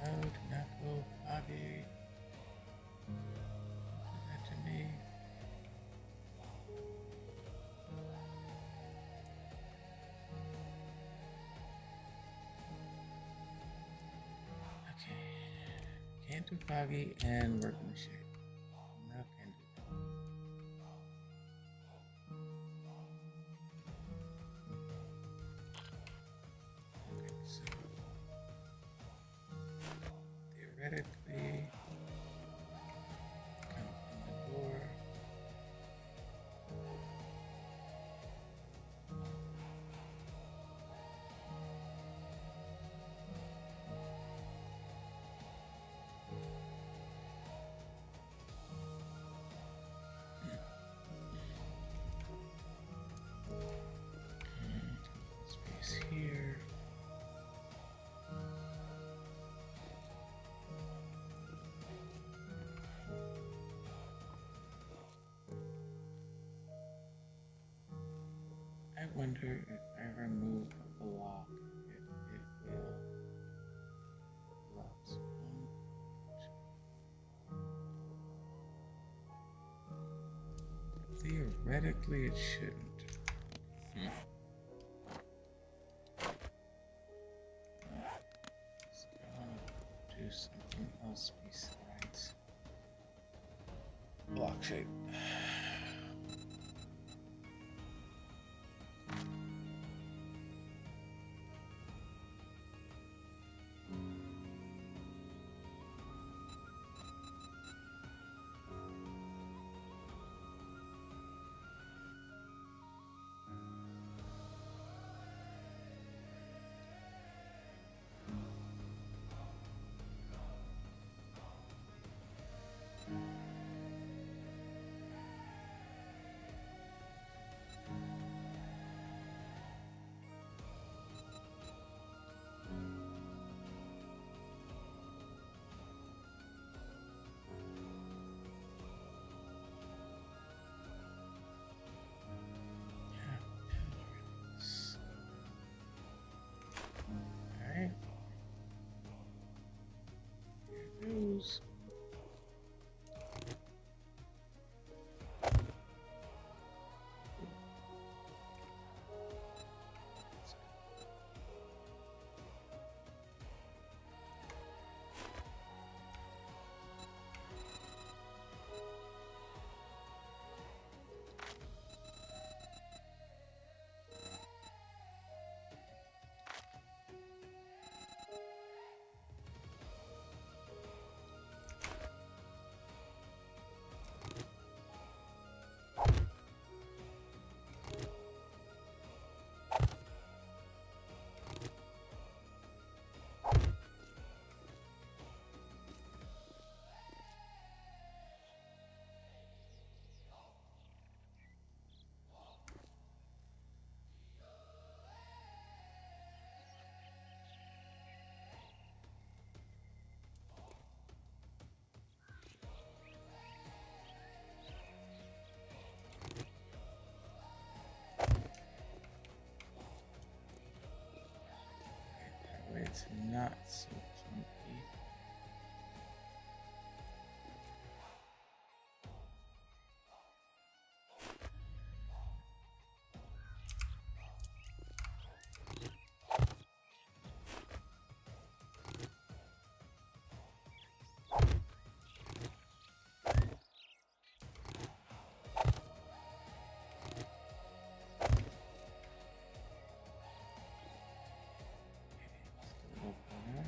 Oh, do not go foggy. Don't do that to me. Okay. Can't do foggy and work in the shade. No, can't do that. Okay, so theoretically, come in the door. Space here. wonder if I remove a block, if it will blocks one, two. Theoretically, it shouldn't. So I want to do something else besides block shape. Alright. Here goes. It's not so clunky. A little better.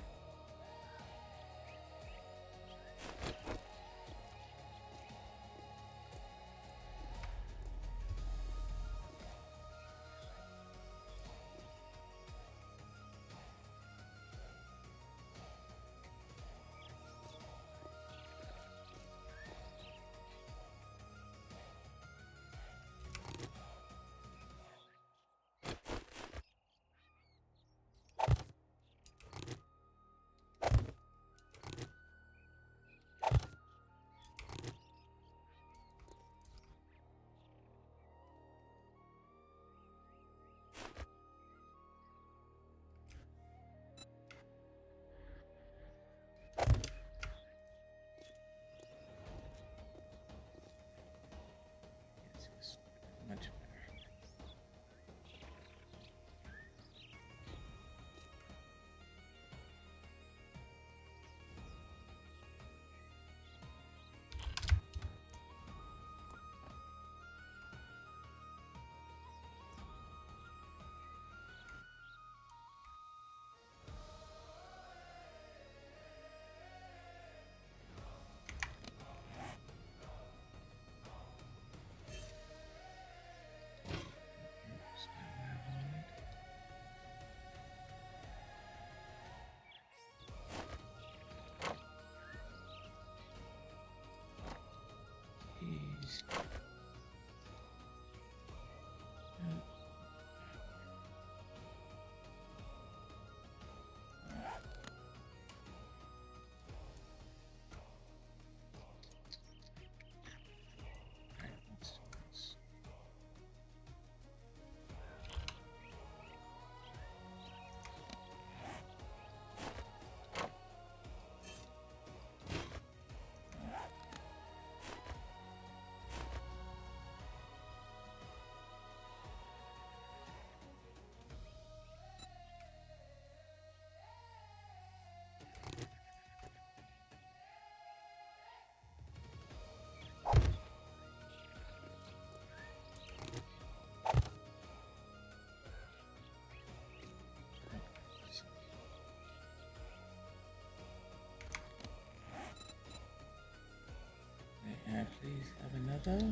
though?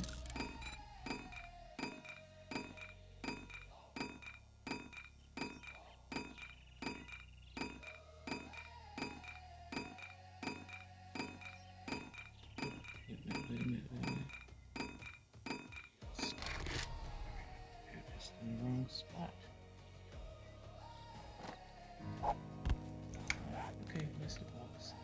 Wait a minute, wait a minute, wait a minute. You're just in the wrong spot. Okay, Mr. Box.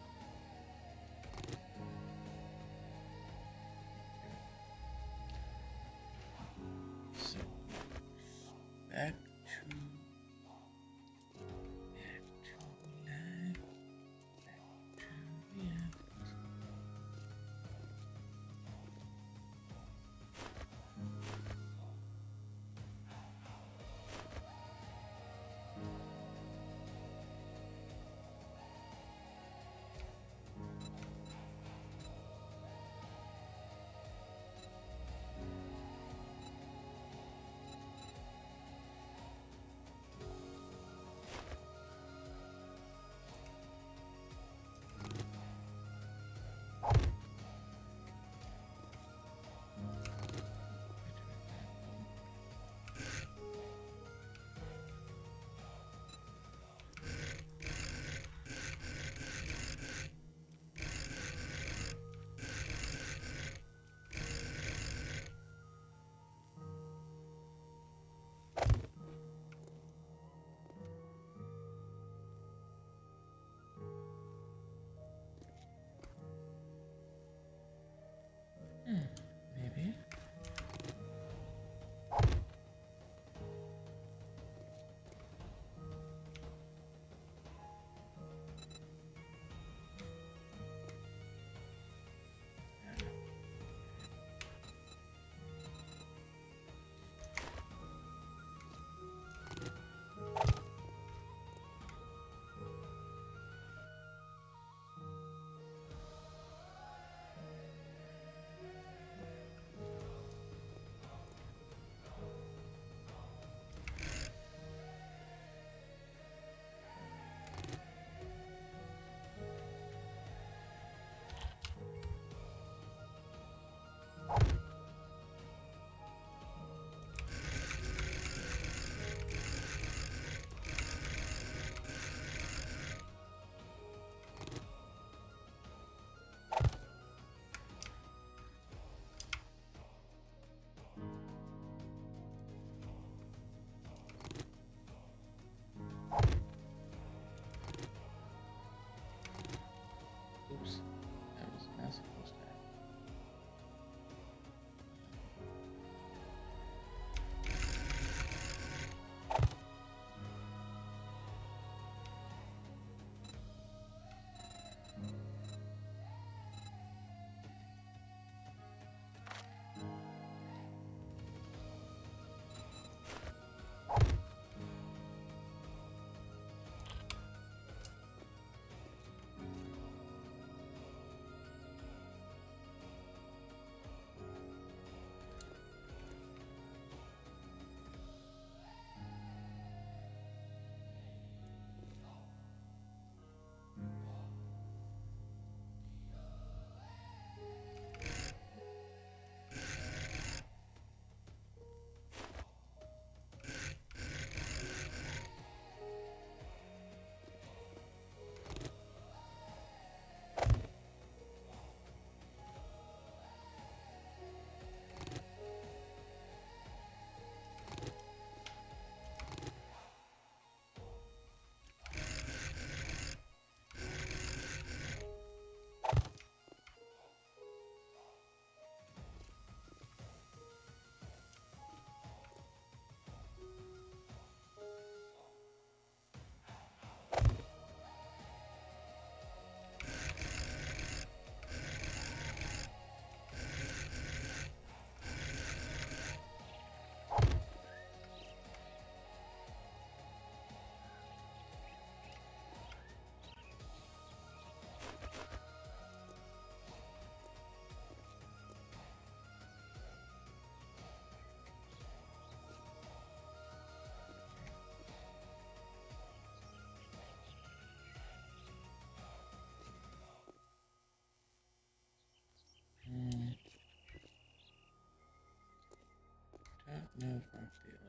No farm field.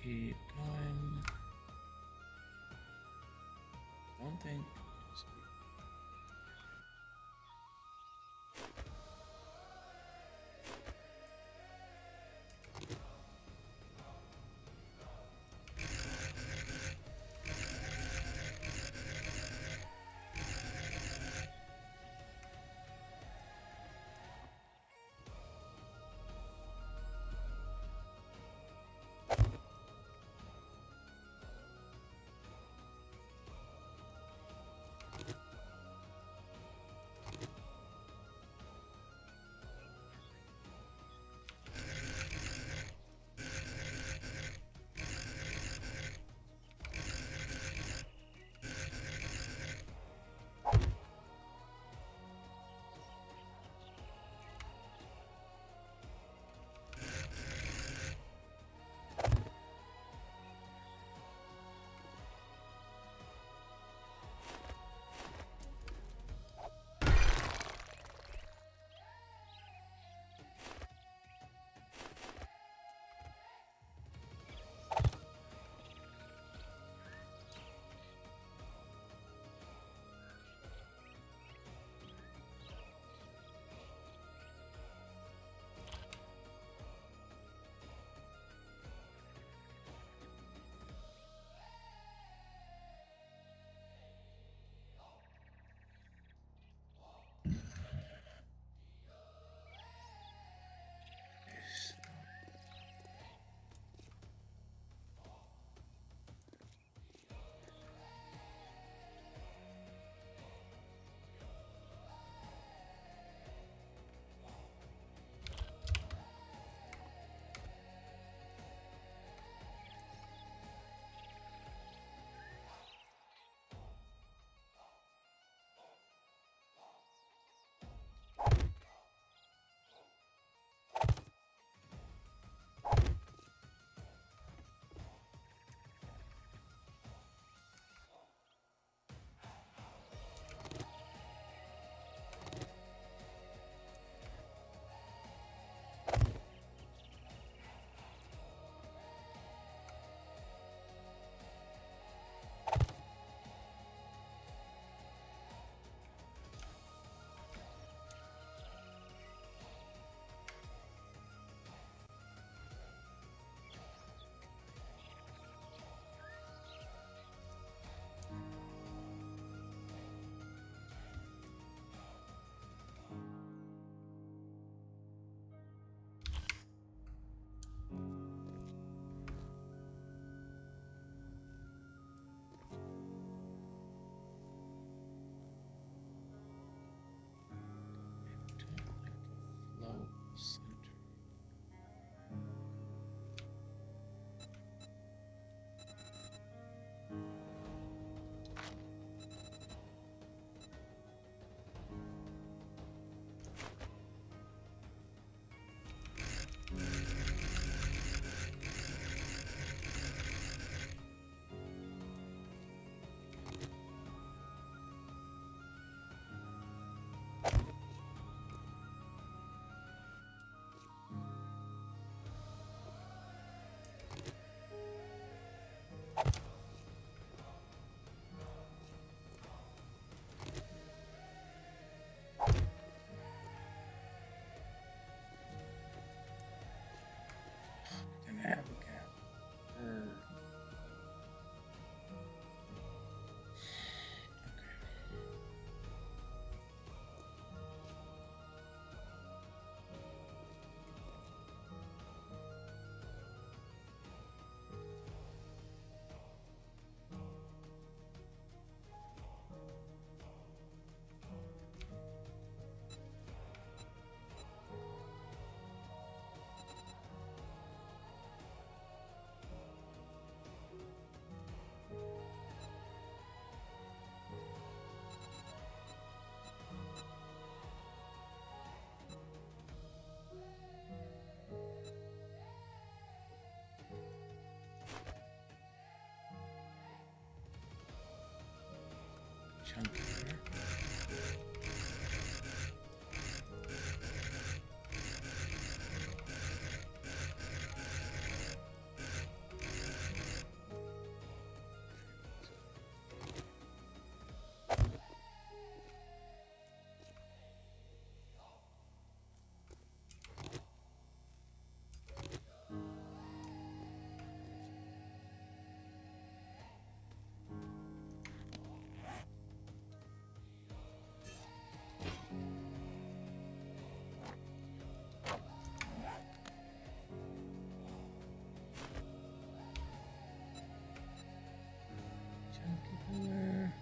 Keep going. Don't think. chunky here. Chunky color.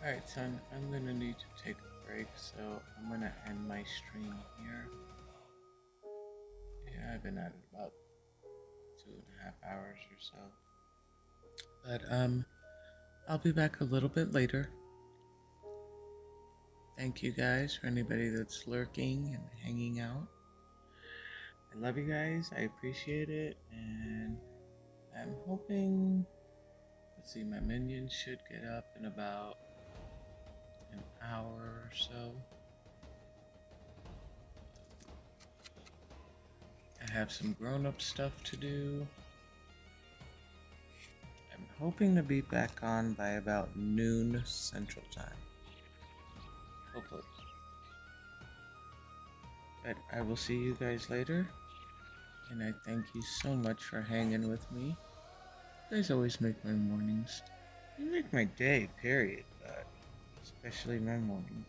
Alright, son, I'm gonna need to take a break, so I'm gonna end my stream here. Yeah, I've been at it about 2.5 hours or so. But, I'll be back a little bit later. Thank you guys for anybody that's lurking and hanging out. I love you guys, I appreciate it, and I'm hoping, let's see, my minions should get up in about an hour or so. I have some grown-up stuff to do. I'm hoping to be back on by about noon Central Time. Hopefully. But I will see you guys later. And I thank you so much for hanging with me. You guys always make my mornings. You make my day, period. But especially my mornings.